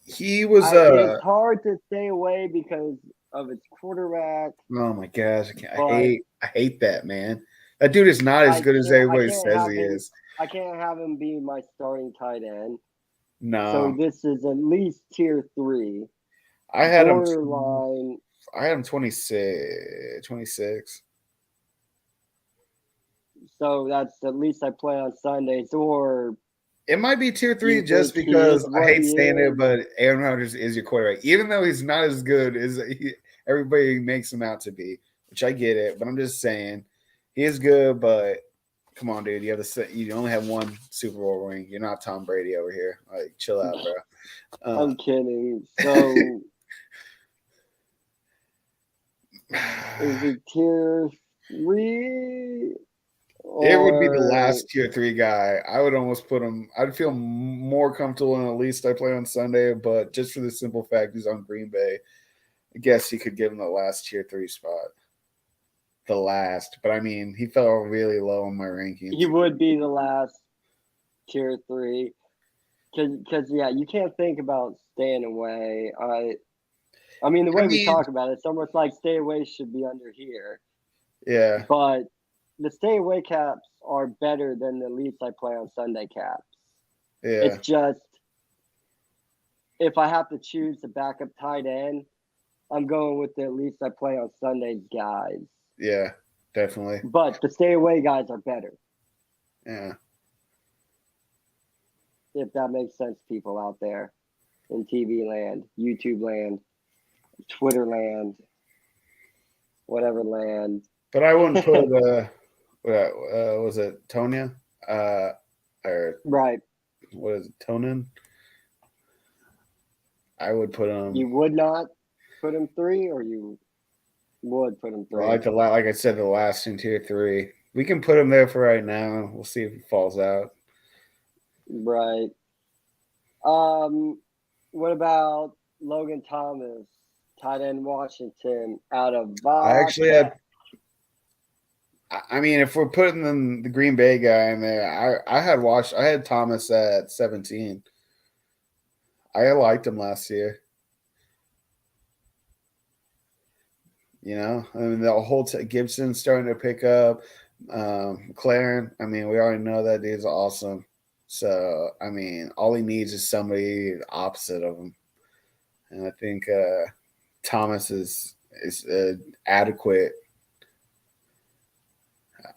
he was. It's hard to stay away because of its quarterback. Oh my gosh! I hate that, man. That dude is not as good as everybody says he is. I can't have him be my starting tight end. No. So this is at least tier 3. I had him 26. So that's at least I play on Sundays, or it might be tier 3 just because I hate saying it, but Aaron Rodgers is your quarterback, even though he's not as good as everybody makes him out to be, which I get it. But I'm just saying he is good, but come on, dude, you only have 1 Super Bowl ring. You're not Tom Brady over here. Like, chill out, bro. I'm kidding. So is it tier 3? It would be the last tier 3 guy. I would almost put him. I'd feel more comfortable in at least I play on Sunday, but just for the simple fact he's on Green Bay, I guess you could give him the last tier 3 spot. The last, but I mean, he fell really low on my rankings. He would be the last tier 3, because you can't think about staying away. I mean, the way we talk about it, it's almost like stay away should be under here. Yeah, but the stay away caps are better than the at least I play on Sunday caps. Yeah. It's just, if I have to choose the backup tight end, I'm going with the at least I play on Sundays guys. Yeah, definitely. But the stay away guys are better. Yeah. if that makes sense, people out there in TV land, YouTube land, Twitter land, whatever land. But I wouldn't put was it Tonya? Or right. What is it, Tonin? I would put him. You would not put him 3, or you would put him 3? Like I said, the last in tier 3. We can put him there for right now. We'll see if he falls out. Right. What about Logan Thomas, tight end Washington, out of Vodka? I actually had. I mean, if we're putting the Green Bay guy in there, I had Thomas at 17. I liked him last year. You know, I mean, the whole Gibson starting to pick up. McLaren, I mean, we already know that dude's awesome. So, I mean, all he needs is somebody opposite of him. And I think Thomas is adequate.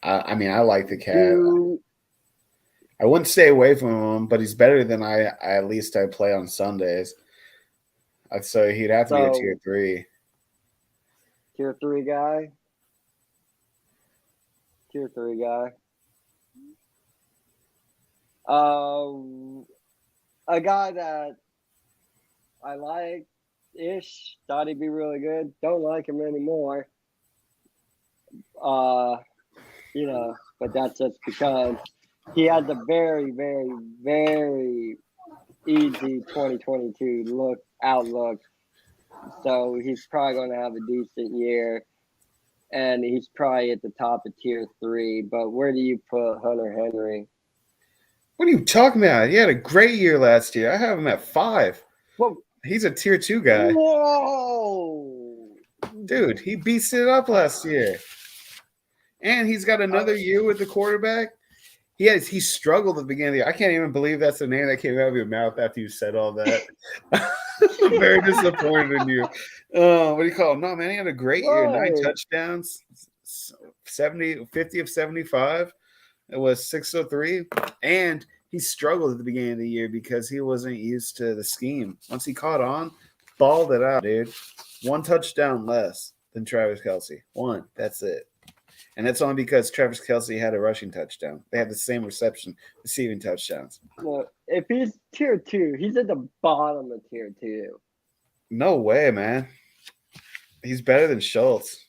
I mean, I like the cat. I wouldn't stay away from him, but he's better than I play on Sundays. So he'd have to be a tier 3. Tier 3 guy? Tier 3 guy. A guy that I like-ish, thought he'd be really good. Don't like him anymore. You know, but that's just because he had the very, very, very easy 2022 outlook. So he's probably going to have a decent year, and he's probably at the top of tier 3. But where do you put Hunter Henry? What are you talking about? He had a great year last year. I have him at 5. Well, he's a tier 2 guy. Whoa! Dude, he beats it up last year. And he's got another year with the quarterback. He struggled at the beginning of the year. I can't even believe that's the name that came out of your mouth after you said all that. I'm very disappointed in you. What do you call him? No, man, he had a great year. 9 touchdowns, 50 of 75. It was 603. And he struggled at the beginning of the year because he wasn't used to the scheme. Once he caught on, balled it out, dude. 1 touchdown less than Travis Kelce. 1. That's it. And that's only because Travis Kelce had a rushing touchdown. They had the same receiving touchdowns. Well, if he's tier 2, he's at the bottom of tier 2. No way, man. He's better than Schultz.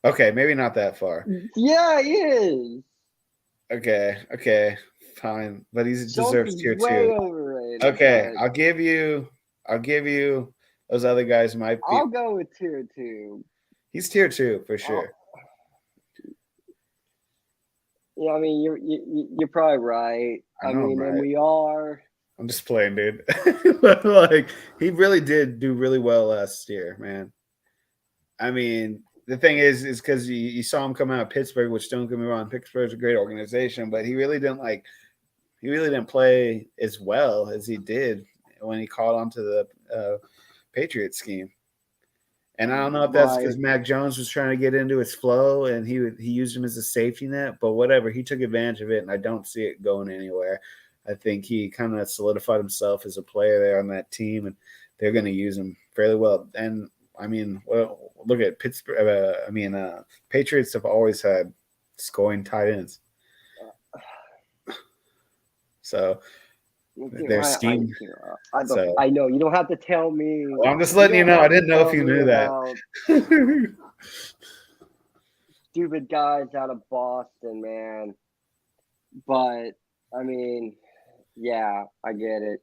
Okay, maybe not that far. Yeah, he is. Okay, fine. But he deserves tier 2. Overrated, okay, I'll give you those other guys might be. I'll go with tier 2. He's tier 2 for sure. Yeah, I mean you're probably right. I mean, right. And we are. I'm just playing, dude. Like he really did do really well last year, man. I mean, the thing is because you saw him come out of Pittsburgh, which don't get me wrong, Pittsburgh's a great organization, but he really didn't play as well as he did when he caught onto the Patriots scheme. And I don't know if that's because Mac Jones was trying to get into his flow and he used him as a safety net, but whatever. He took advantage of it, and I don't see it going anywhere. I think he kind of solidified himself as a player there on that team, and they're going to use him fairly well. And, I mean, look at Pittsburgh. Patriots have always had scoring tight ends. So – their scheme. I know you don't have to tell me. Well, I'm just letting you know. I didn't know if you knew that. Stupid guys out of Boston, man. But I mean, yeah, I get it.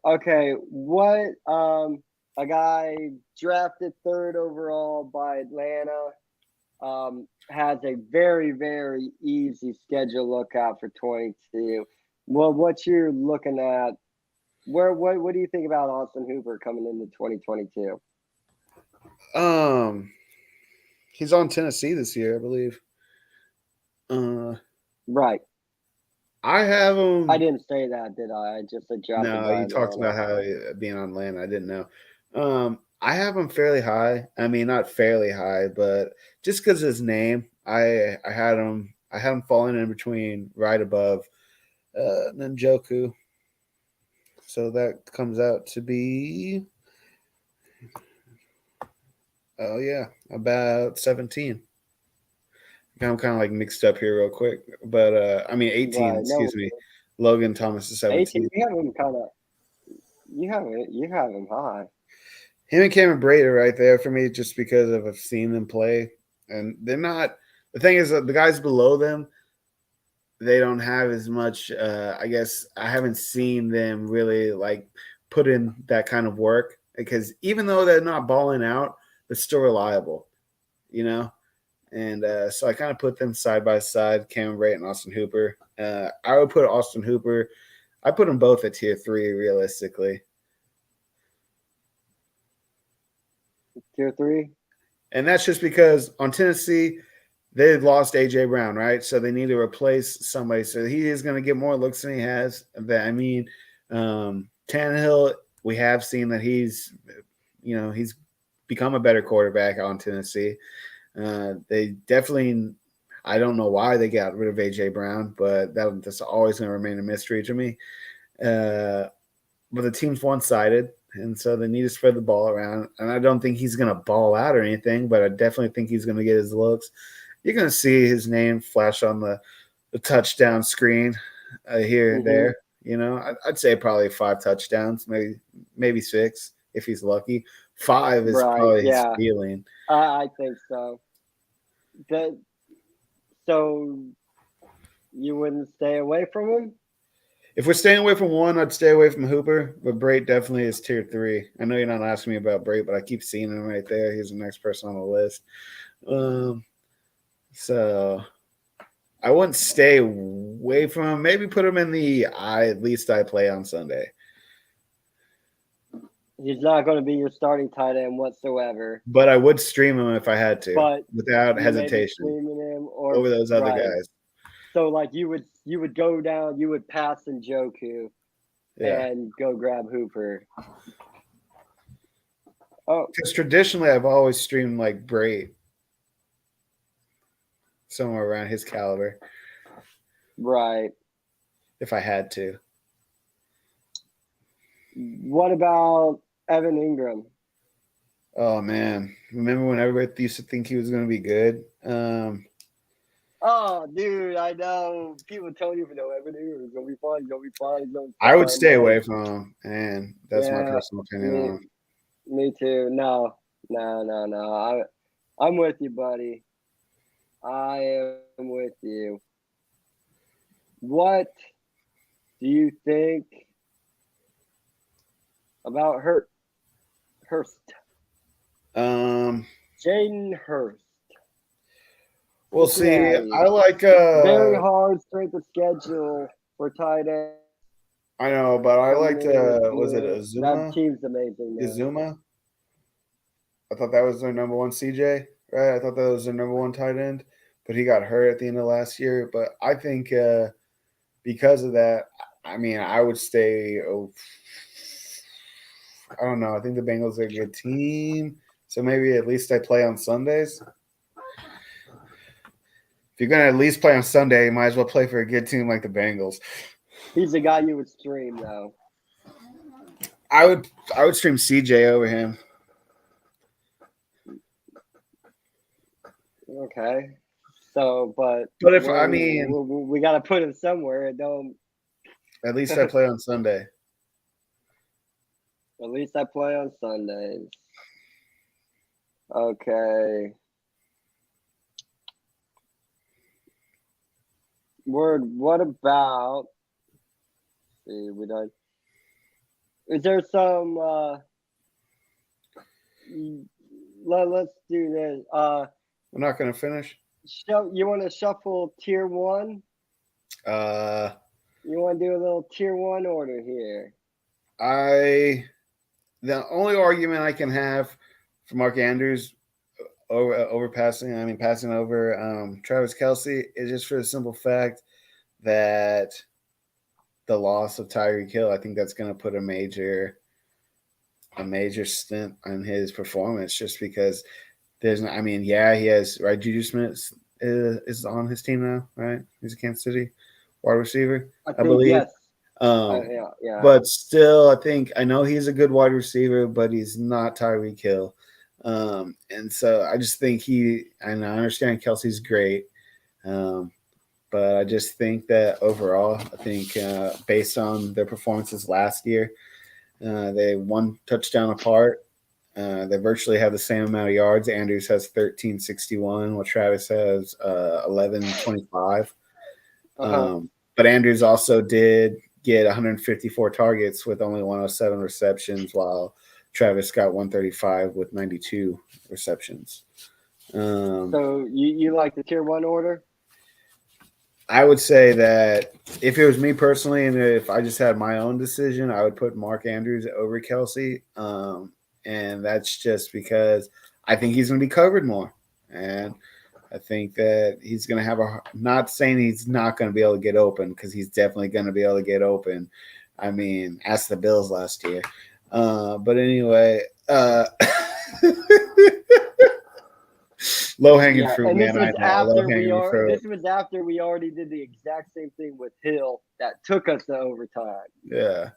Okay. What? A guy drafted 3rd overall by Atlanta. Has a very, very easy schedule lookout for 22. Well, what you're looking at, what do you think about Austin Hooper coming into 2022? He's on Tennessee this year, I believe. Right. I have him. I didn't say that, did I? I just said drafted. No, you talked about how being on Atlanta. I didn't know. I have him fairly high. I mean, not fairly high, but just because of his name, I had him falling in between right above Njoku. So that comes out to be, about 17. I'm kind of like mixed up here real quick, but 18. Right, Excuse me. Logan Thomas is 17. 18. You have him kind of. You have him high. Him and Cameron Brate are right there for me, just because I've seen them play, and they're not. The thing is that the guys below them, they don't have as much. I guess I haven't seen them really like put in that kind of work, because even though they're not balling out, they're still reliable, you know. And so I kind of put them side by side, Cameron Brate and Austin Hooper. I would put Austin Hooper. I put them both at tier 3 realistically. Tier 3. And that's just because on Tennessee, they lost A.J. Brown, right? So they need to replace somebody. So he is going to get more looks than he has. Tannehill, we have seen that he's become a better quarterback on Tennessee. They definitely, I don't know why they got rid of A.J. Brown, but that's always going to remain a mystery to me. But the team's one-sided, and so they need to spread the ball around. And I don't think he's going to ball out or anything, but I definitely think he's going to get his looks. You're going to see his name flash on the touchdown screen here and there. You know, I'd say probably 5 touchdowns, maybe 6 if he's lucky. 5 is probably his ceiling. I think so. So you wouldn't stay away from him? If we're staying away from one, I'd stay away from Hooper, but Brate definitely is tier 3. I know you're not asking me about Brate, but I keep seeing him right there. He's the next person on the list. So I wouldn't stay away from him. Maybe put him in the at least I play on Sunday. He's not going to be your starting tight end whatsoever. But I would stream him if I had to, without hesitation, streaming him over those other guys. So, like, you would go down, you would pass Njoku and go grab Hooper. Oh, because traditionally I've always streamed like Brate, somewhere around his caliber. Right. If I had to. What about Evan Ingram? Oh man, remember when everybody used to think he was going to be good? Oh, dude, I know. People tell you, Evan Ingram is going to be fine. He's going to be fine. I would stay away from him, and that's my personal opinion. Me too. No. I'm with you, buddy. I am with you. What do you think about Hurst? Jaden Hurst. We'll see. I like very hard strength of schedule for tight end. I know, but I liked was it Azuma? That team's amazing. Azuma? I thought that was their number 1 CJ, right? I thought that was their number 1 tight end, but he got hurt at the end of last year. But I think because of that, I would stay. I don't know. I think the Bengals are a good team, so maybe at least I play on Sundays. If you're going to at least play on Sunday, you might as well play for a good team like the Bengals. He's the guy you would stream, though. I would stream CJ over him. Okay. So, but if we got to put him somewhere. Don't. At least I play on Sunday. At least I play on Sundays. Okay. Word. What about? See, we done. Is there some? Let's do this. We're not going to finish. You want to shuffle tier 1? You want to do a little tier 1 order here? The only argument I can have for Mark Andrews passing over Travis Kelce is just for the simple fact that the loss of Tyreek Hill, I think that's going to put a major stint on his performance, just because he has, right? Juju Smith is on his team now, right? He's in Kansas City. wide receiver, I think, believe. Yes. Yeah. But still, I know he's a good wide receiver, but he's not Tyreek Hill. And so I just think and I understand Kelce's great. But I just think that overall, based on their performances last year, they 1 touchdown apart. They virtually have the same amount of yards. Andrews has 1361, while Travis has 1125. But Andrews also did get 154 targets with only 107 receptions, while Travis got 135 with 92 receptions. So you like the tier 1 order? I would say that if it was me personally, and if I just had my own decision, I would put Mark Andrews over Kelce. And that's just because I think he's going to be covered more. And I think that he's going to have not saying he's not going to be able to get open, because he's definitely going to be able to get open. I mean, ask the Bills last year. But anyway, low-hanging fruit, man. I know. This was after we already did the exact same thing with Hill that took us to overtime. Yeah.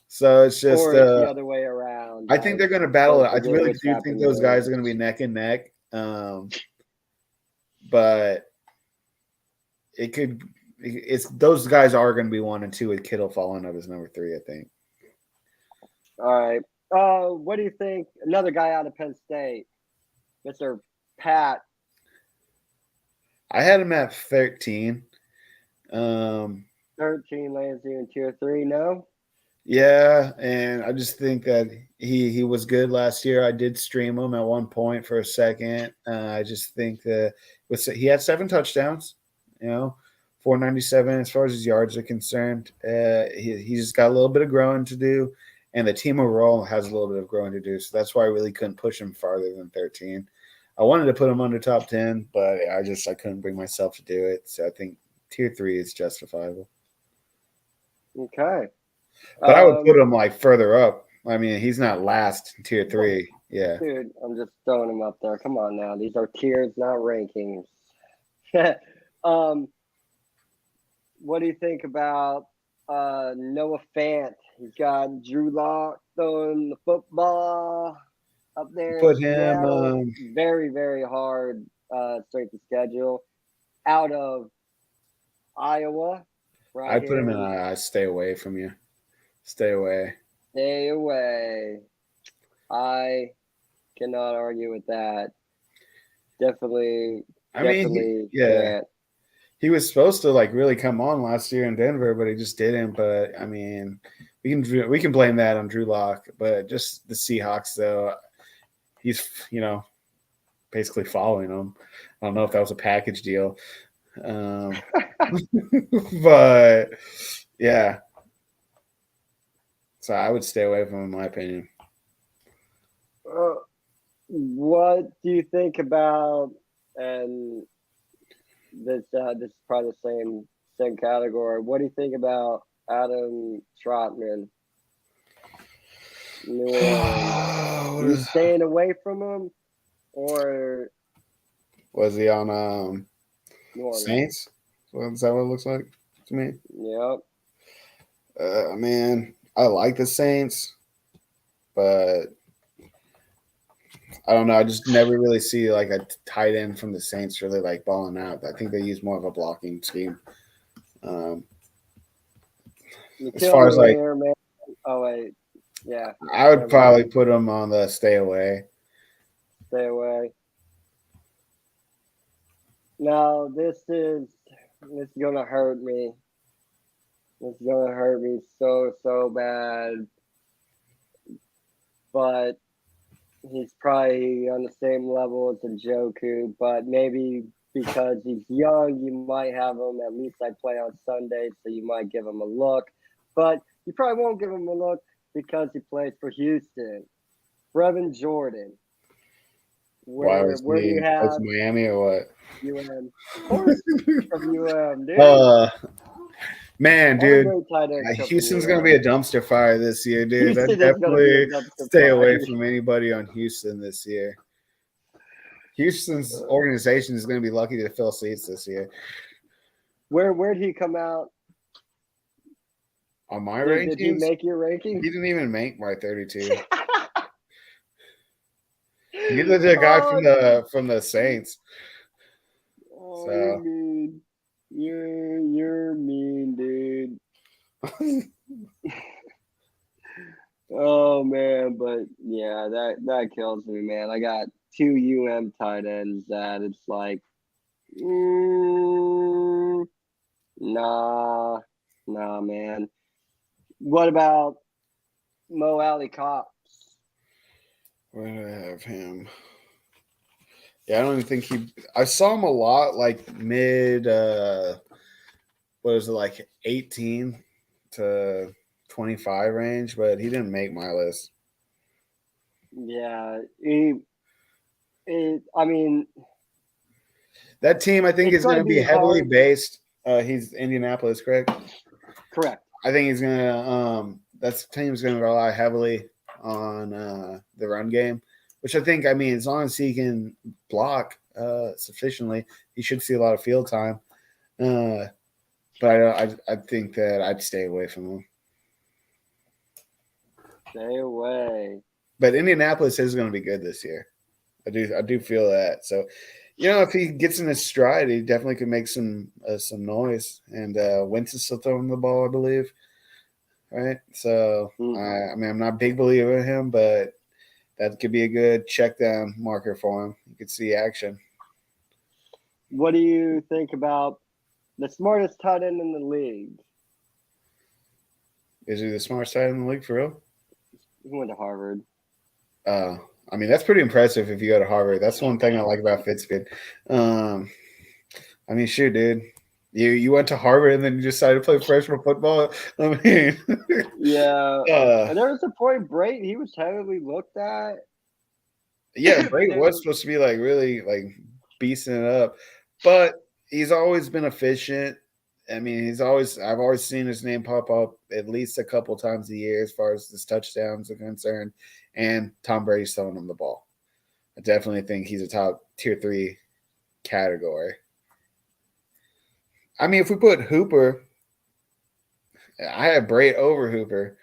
So it's just or it's the other way around. I think they're going to battle it. I really do think those guys are going to be neck and neck. But those guys are going to be 1 and 2, with Kittle falling up as number 3, I think. All right. What do you think? Another guy out of Penn State, Mr. Pat. I had him at 13. 13 lands you in tier 3, no? Yeah, and I just think that he was good last year. I did stream him at one point for a second. I just think that he had 7 touchdowns, 497 as far as his yards are concerned. He's just got a little bit of growing to do, and the team overall has a little bit of growing to do. So that's why I really couldn't push him farther than 13. I wanted to put him under top 10, but I couldn't bring myself to do it. So I think tier 3 is justifiable. Okay. But I would put him further up. I mean, he's not last in tier 3. Yeah. Dude, I'm just throwing him up there. Come on now. These are tiers, not rankings. What do you think about Noah Fant? He's got Drew Lock throwing the football up there. Put him very, very hard strength of schedule. Out of Iowa. Right, I put him in. I stay away from you. Stay away. Stay away. I cannot argue with that. Definitely. He was supposed to really come on last year in Denver, but he just didn't. But I mean, we can blame that on Drew Lock, but just the Seahawks though. He's basically following them. I don't know if that was a package deal. But yeah, so I would stay away from him, in my opinion. What do you think about, and this is probably the same category, what do you think about Adam Trotman? New Orleans. Are you staying away from him, or was he on Saints? Is that what it looks like to me? Yep. Man, I like the Saints, but I don't know. I just never really see a tight end from the Saints really balling out. I think they use more of a blocking scheme. As far as man. Oh wait, yeah. I would probably put him on the stay away. Stay away. Now this is gonna hurt me. It's gonna hurt me so bad. But he's probably on the same level as Njoku, but maybe because he's young, you might have him. At least I play on Sunday, so you might give him a look. But you probably won't give him a look because he plays for Houston. Brevin Jordan. Where do you have Miami or what? UM. Of course, from UM, dude. Man, dude, Houston's going to be a dumpster fire this year, dude. I definitely stay away from anybody on Houston this year. Houston's organization is going to be lucky to fill seats this year. Where'd he come out? On my rankings? Did he make your ranking? He didn't even make my 32. Neither did a guy from the Saints. Oh, so. You're mean. You're mean, dude. Oh man, but yeah, that kills me, man. I got 2 tight ends that it's like, nah, man. What about Mo Alley Cox? Where do I have him? Yeah, I don't even think I saw him a lot, like mid. What was it, like 18 to 25 range? But he didn't make my list. Yeah, I mean, that team I think is going to be heavily based. He's Indianapolis, correct? Correct. I think he's going to. That team's going to rely heavily on the run game, which I think. I mean, as long as he can block sufficiently, he should see a lot of field time. But I think that I'd stay away from him. Stay away. But Indianapolis is going to be good this year. I do feel that. So, if he gets in his stride, he definitely could make some noise. And Wentz is still throwing the ball, I believe. Right? So, I mean, I'm not a big believer in him, but that could be a good check down marker for him. You could see action. What do you think about the smartest tight end in the league? Is he the smartest tight end in the league for real? He went to Harvard. I mean, that's pretty impressive if you go to Harvard. That's one thing I like about Fitzpatrick. I mean, shoot, dude. You went to Harvard and then you decided to play professional football. I mean, yeah. And there was a point, Brait, he was heavily looked at. Yeah, Brait was supposed to be like really like beasting it up, but he's always been efficient. I mean, I've always seen his name pop up at least a couple times a year as far as his touchdowns are concerned, and Tom Brady's throwing him the ball. I definitely think he's a top tier 3 category. I mean, if we put Hooper, I have Brait over Hooper.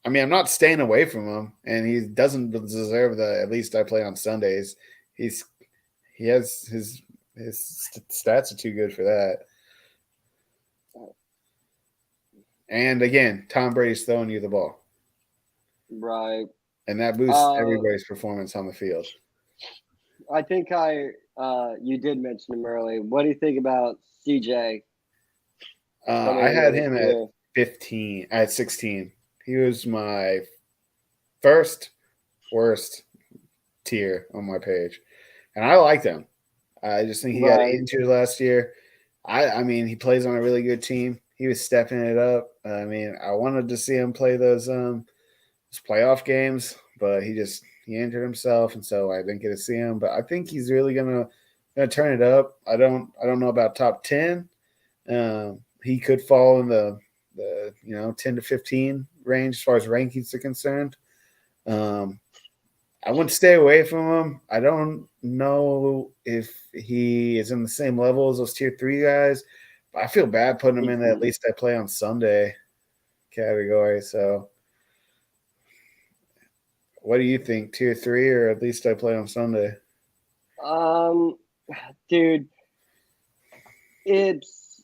I mean, I'm not staying away from him, and he doesn't deserve the at least I play on Sundays. He has his stats are too good for that. And again, Tom Brady's throwing you the ball. Right. And that boosts everybody's performance on the field. I think you did mention him earlier. What do you think about CJ? I had him at 15, at 16. He was my first worst tier on my page. And I liked him. I just think he got injured last year. I mean, he plays on a really good team. He was stepping it up. I mean, I wanted to see him play those playoff games, but he injured himself, and so I didn't get to see him. But I think he's really gonna turn it up. I don't know about top 10. He could fall in the 10 to 15 range as far as rankings are concerned. I wouldn't stay away from him. I don't know if he is in the same level as those tier 3 guys, but I feel bad putting him in at least I play on Sunday category. So what do you think, tier 3 or at least I play on Sunday? Dude, it's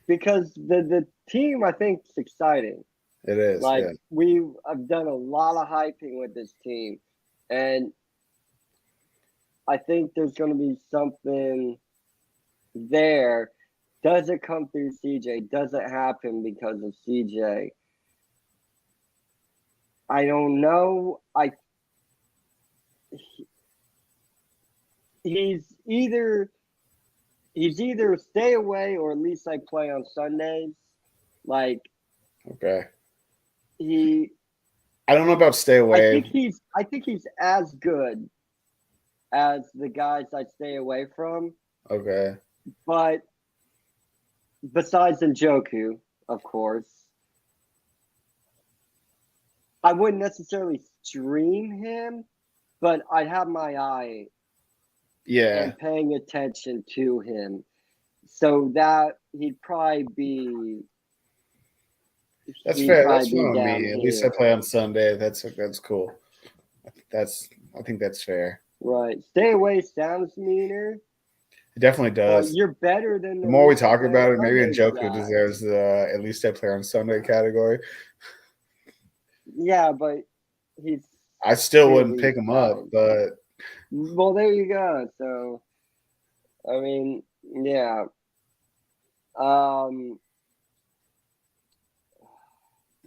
because the team I think is exciting. It is. Like I've done a lot of hyping with this team, and I think there's going to be something there. Does it come through CJ? Does it happen because of CJ? I don't know. He's either stay away or at least I play on Sundays. Like, okay. I don't know about stay away. I think he's as good as the guys I stay away from. Okay. But besides Njoku, of course, I wouldn't necessarily stream him, but I'd have my eye and paying attention to him. So that he'd probably be. That's fair. That's fine with me. At least I play on Sunday. That's cool. I think that's fair. Right. Stay away sounds meaner. It definitely does. You're better than the more we talk about it. Maybe Njoku deserves the at least I play on Sunday category. Yeah, but he's. I still wouldn't pick him up, but. Well, there you go. So, I mean, yeah.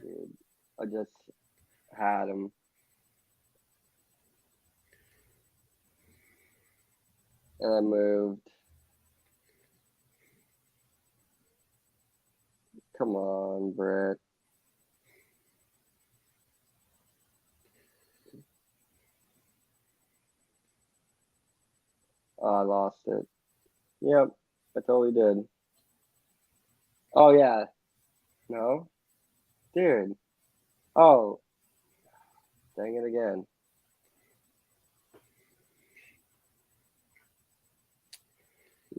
Dude, I just had him. And I moved. Come on, Brit. Oh, I lost it. Yep, I totally did. Oh, yeah. No? Dude. Oh. Dang it again.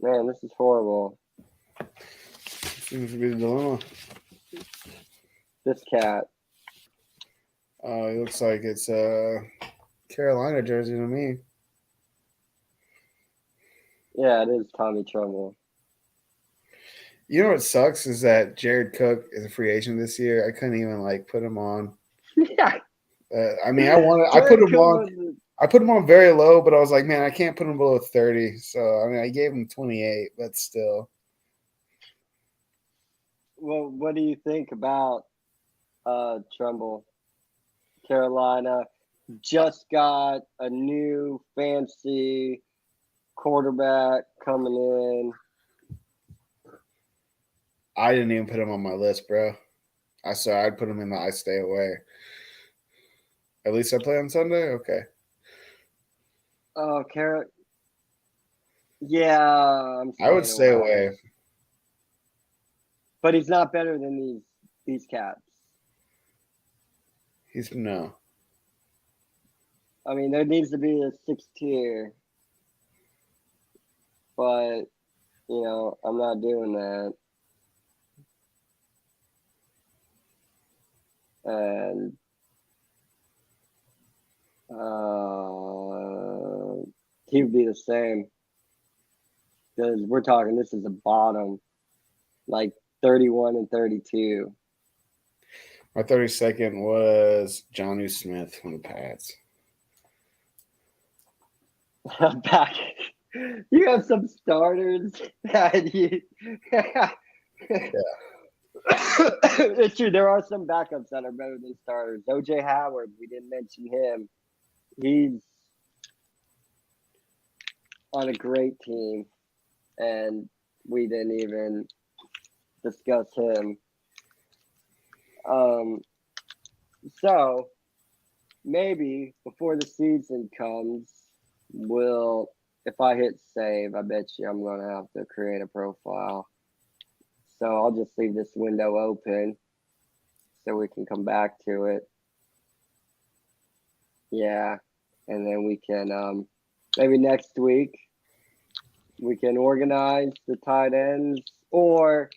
Man, this is horrible. Seems to be the dilemma. This cat. It looks like it's a Carolina jersey to me. Yeah, it is Tommy Trumbull. You know what sucks is that Jared Cook is a free agent this year. I couldn't even put him on. Yeah. I mean, I put him on. I put him on very low, but I was like, man, I can't put him below 30. So I mean, I gave him 28, but still. Well, what do you think about Trumbull? Carolina just got a new fancy quarterback coming in. I didn't even put him on my list, bro. I'd put him in the I stay away. At least I play on Sunday? Okay. Oh, yeah. I would stay away. But he's not better than these cats. No. I mean, there needs to be a 6th tier. But, I'm not doing that. And he would be the same. Because we're talking, this is a bottom. Like 31 and 32. My 32nd was Jonnu Smith from the Pats. Back. You have some starters that you. Yeah. It's true. There are some backups that are better than starters. OJ Howard, we didn't mention him. He's on a great team, and we didn't even discuss him. So maybe before the season comes, if I hit save, I bet you I'm gonna have to create a profile. So I'll just leave this window open so we can come back to it. Yeah. And then we can maybe next week we can organize the tight ends, or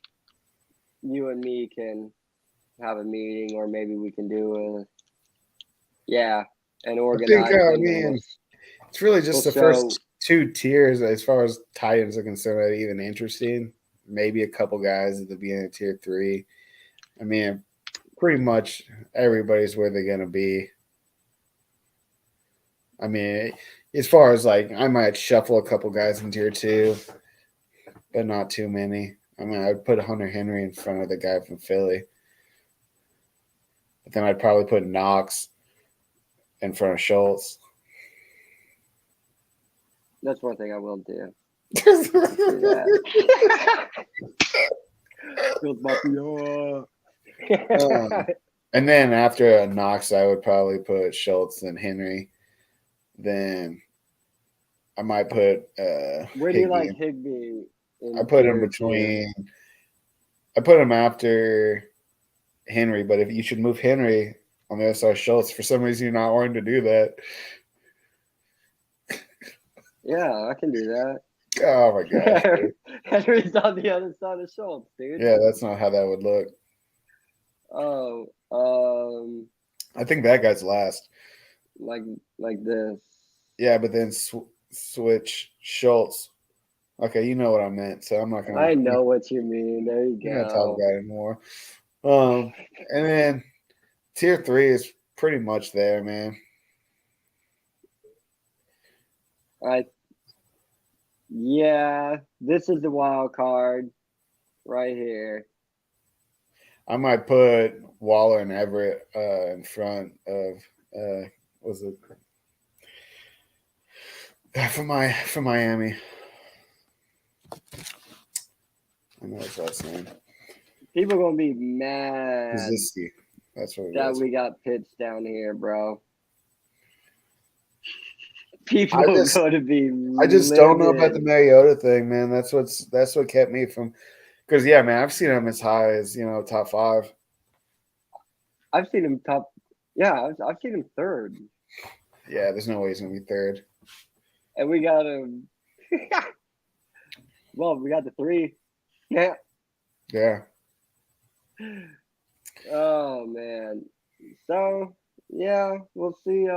you and me can have a meeting, or maybe we can do an organizing. I mean, it's really just the first 2 tiers as far as tight ends are concerned that are even interesting. Maybe a couple guys at the beginning of tier 3. I mean, pretty much everybody's where they're going to be. I mean, as far as I might shuffle a couple guys in tier 2, but not too many. I mean, I'd put Hunter Henry in front of the guy from Philly. But then I'd probably put Knox in front of Schultz. That's one thing I will do. And then after Knox, I would probably put Schultz and Henry. Then I might put where do you like Higbee? I put him between. I put him after Henry, but if you should move Henry on the other side of Schultz. For some reason, you're not wanting to do that. Yeah, I can do that. Oh my gosh. Henry's on the other side of Schultz, dude. Yeah, that's not how that would look. Oh, I think that guy's last. Like this. Yeah, but then switch Schultz. Okay, you know what I meant, so I'm not gonna. I know what you mean. There you go. Talk about it anymore. And then tier 3 is pretty much there, man. Yeah, this is the wild card right here. I might put Waller and Everett in front of was it from Miami. I know his last name. People gonna be mad. Ziski. That's what it that was. We got Pitts down here, bro. People are going to be. I just don't know about the Mariota thing, man. That's what kept me from. Because yeah, man, I've seen him as high as top 5. I've seen him top. Yeah, I've seen him third. Yeah, there's no way he's gonna be third. And we got him. Well, we got the 3. Yeah. Yeah. Oh man. So yeah, we'll see.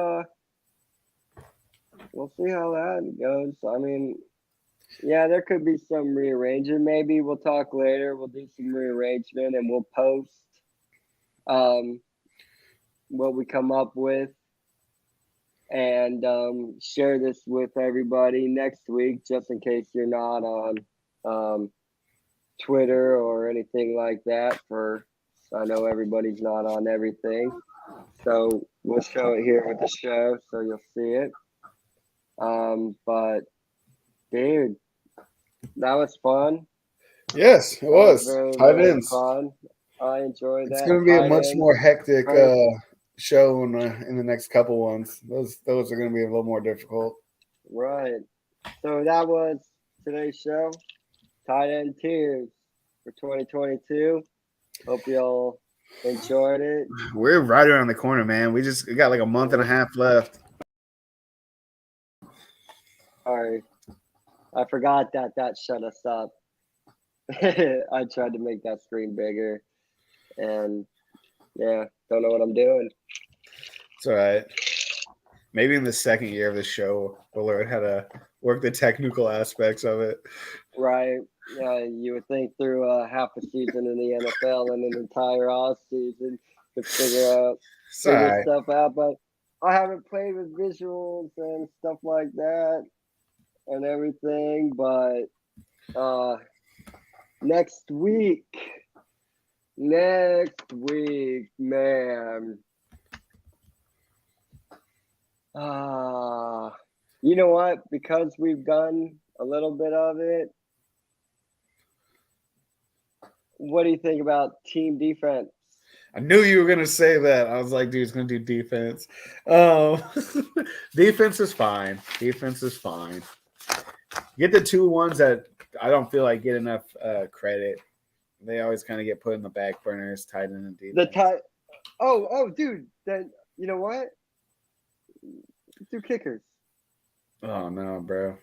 We'll see how that goes. I mean, yeah, there could be some rearranging. Maybe we'll talk later. We'll do some rearrangement and we'll post what we come up with and share this with everybody next week, just in case you're not on Twitter or anything like that. I know everybody's not on everything, so we'll show it here with the show, so you'll see it. But dude, that was fun. Yes, it was. Tight ends. Fun. I enjoyed that. It's going to be a much more hectic show in the next couple ones. Those are going to be a little more difficult. Right. So that was today's show. Tight end tiers for 2022. Hope y'all enjoyed it. We're right around the corner, man. We got like a month and a half left. Sorry. I forgot that shut us up. I tried to make that screen bigger. And yeah, don't know what I'm doing. It's all right. Maybe in the second year of the show, we'll learn how to work the technical aspects of it. Right. Yeah, you would think through half a season in the NFL and an entire off season to figure stuff out. But I haven't played with visuals and stuff like that and everything. But next week, man. You know what? Because we've done a little bit of it, what do you think about team defense? I knew you were going to say that. I was like, dude, he's going to do defense. Defense is fine. Get the 2 ones that I don't feel like get enough credit. They always kind of get put in the back burners, tight end and defense. Dude. Then you know what? Do kickers. Oh no, bro.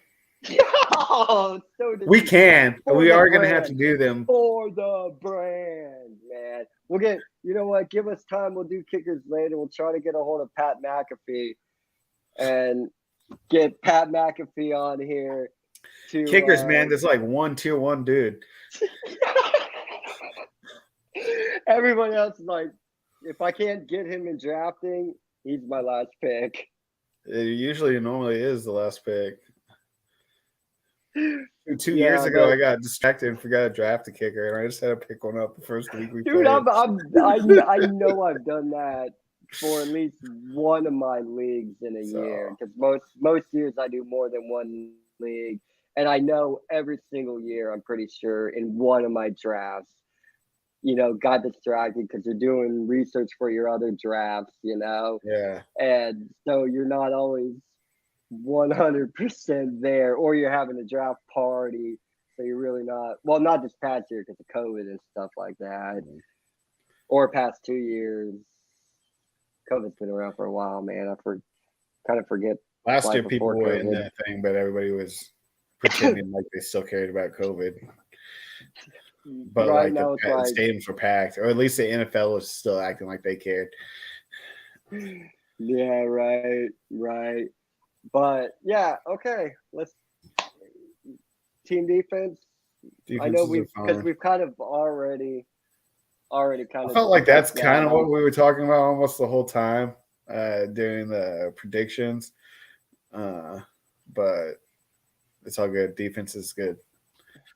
Oh, we can. We are going to have to do them for the brand, man. We'll get. You know what? Give us time. We'll do kickers later. We'll try to get a hold of Pat McAfee and get Pat McAfee on here. Kickers, man. There's like one tier 1 dude. Everyone else is like, if I can't get him in drafting, he's my last pick. It normally is the last pick. 2 years ago, I got distracted and forgot to draft a kicker, and I just had to pick one up the first week we played. Dude, I know I've done that for at least one of my leagues in a year, because most years I do more than one league, and I know every single year, I'm pretty sure, in one of my drafts, got distracted because you're doing research for your other drafts, Yeah. And so you're not always 100% there, or you're having a draft party, so you're really not. Well, not this past year because of COVID and stuff like that, or past 2 years. COVID's been around for a while, man. I kind of forget. Last year, people were in that thing, but everybody was pretending like they still cared about COVID. But right like the stadiums were packed, or at least the NFL was still acting like they cared. Yeah, right. But yeah, okay. Let's team defense. I know we've kind of already kind of. I felt like that's kind of what we were talking about almost the whole time during the predictions. But it's all good. Defense is good.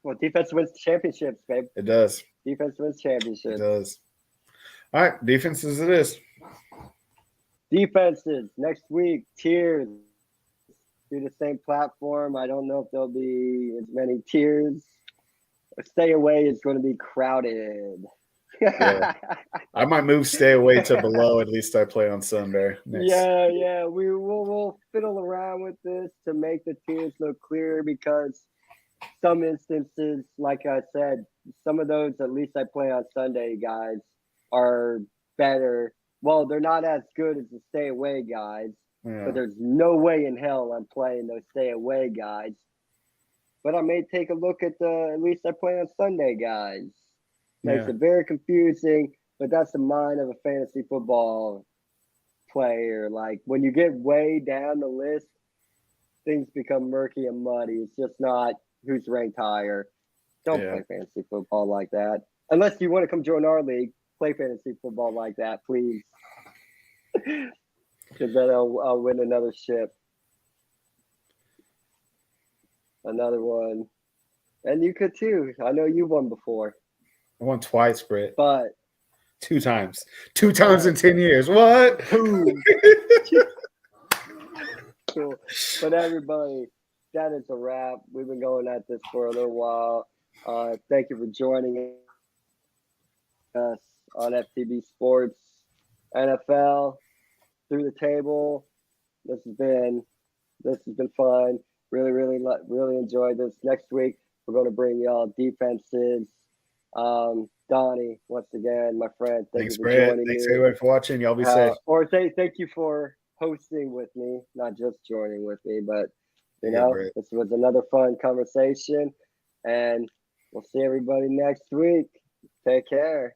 Well, defense wins championships, babe. It does. Defense wins championships. It does. All right, defenses it is. Defenses next week, tiers through the same platform. I don't know if there'll be as many tiers. Stay away is going to be crowded. Yeah. I might move stay away to below. At least I play on Sunday. Yeah. We'll fiddle around with this to make the tiers look clearer because some instances, like I said, some of those at least I play on Sunday guys are better. Well, they're not as good as the stay away guys, but there's no way in hell I'm playing those stay away guys. But I may take a look at the at least I play on Sunday guys. Makes it very confusing, but that's the mind of a fantasy football player. Like when you get way down the list, things become murky and muddy. It's just not who's ranked higher. Don't play fantasy football like that. Unless you want to come join our league, play fantasy football like that, please. Because then I'll win another ship. Another one. And you could too. I know you won before. I won twice, Brit. But 2 times. 2 times in 10 years. What? Cool. But everybody, that is a wrap. We've been going at this for a little while. Thank you for joining us on FTB Sports NFL through the table. This has been fun. Really enjoyed this. Next week we're going to bring y'all defenses. Donnie, once again, my friend, thanks for joining me. Thanks everybody for watching. Y'all be safe. Or thank you for hosting with me, not just joining with me, but this was another fun conversation, and we'll see everybody next week. Take care.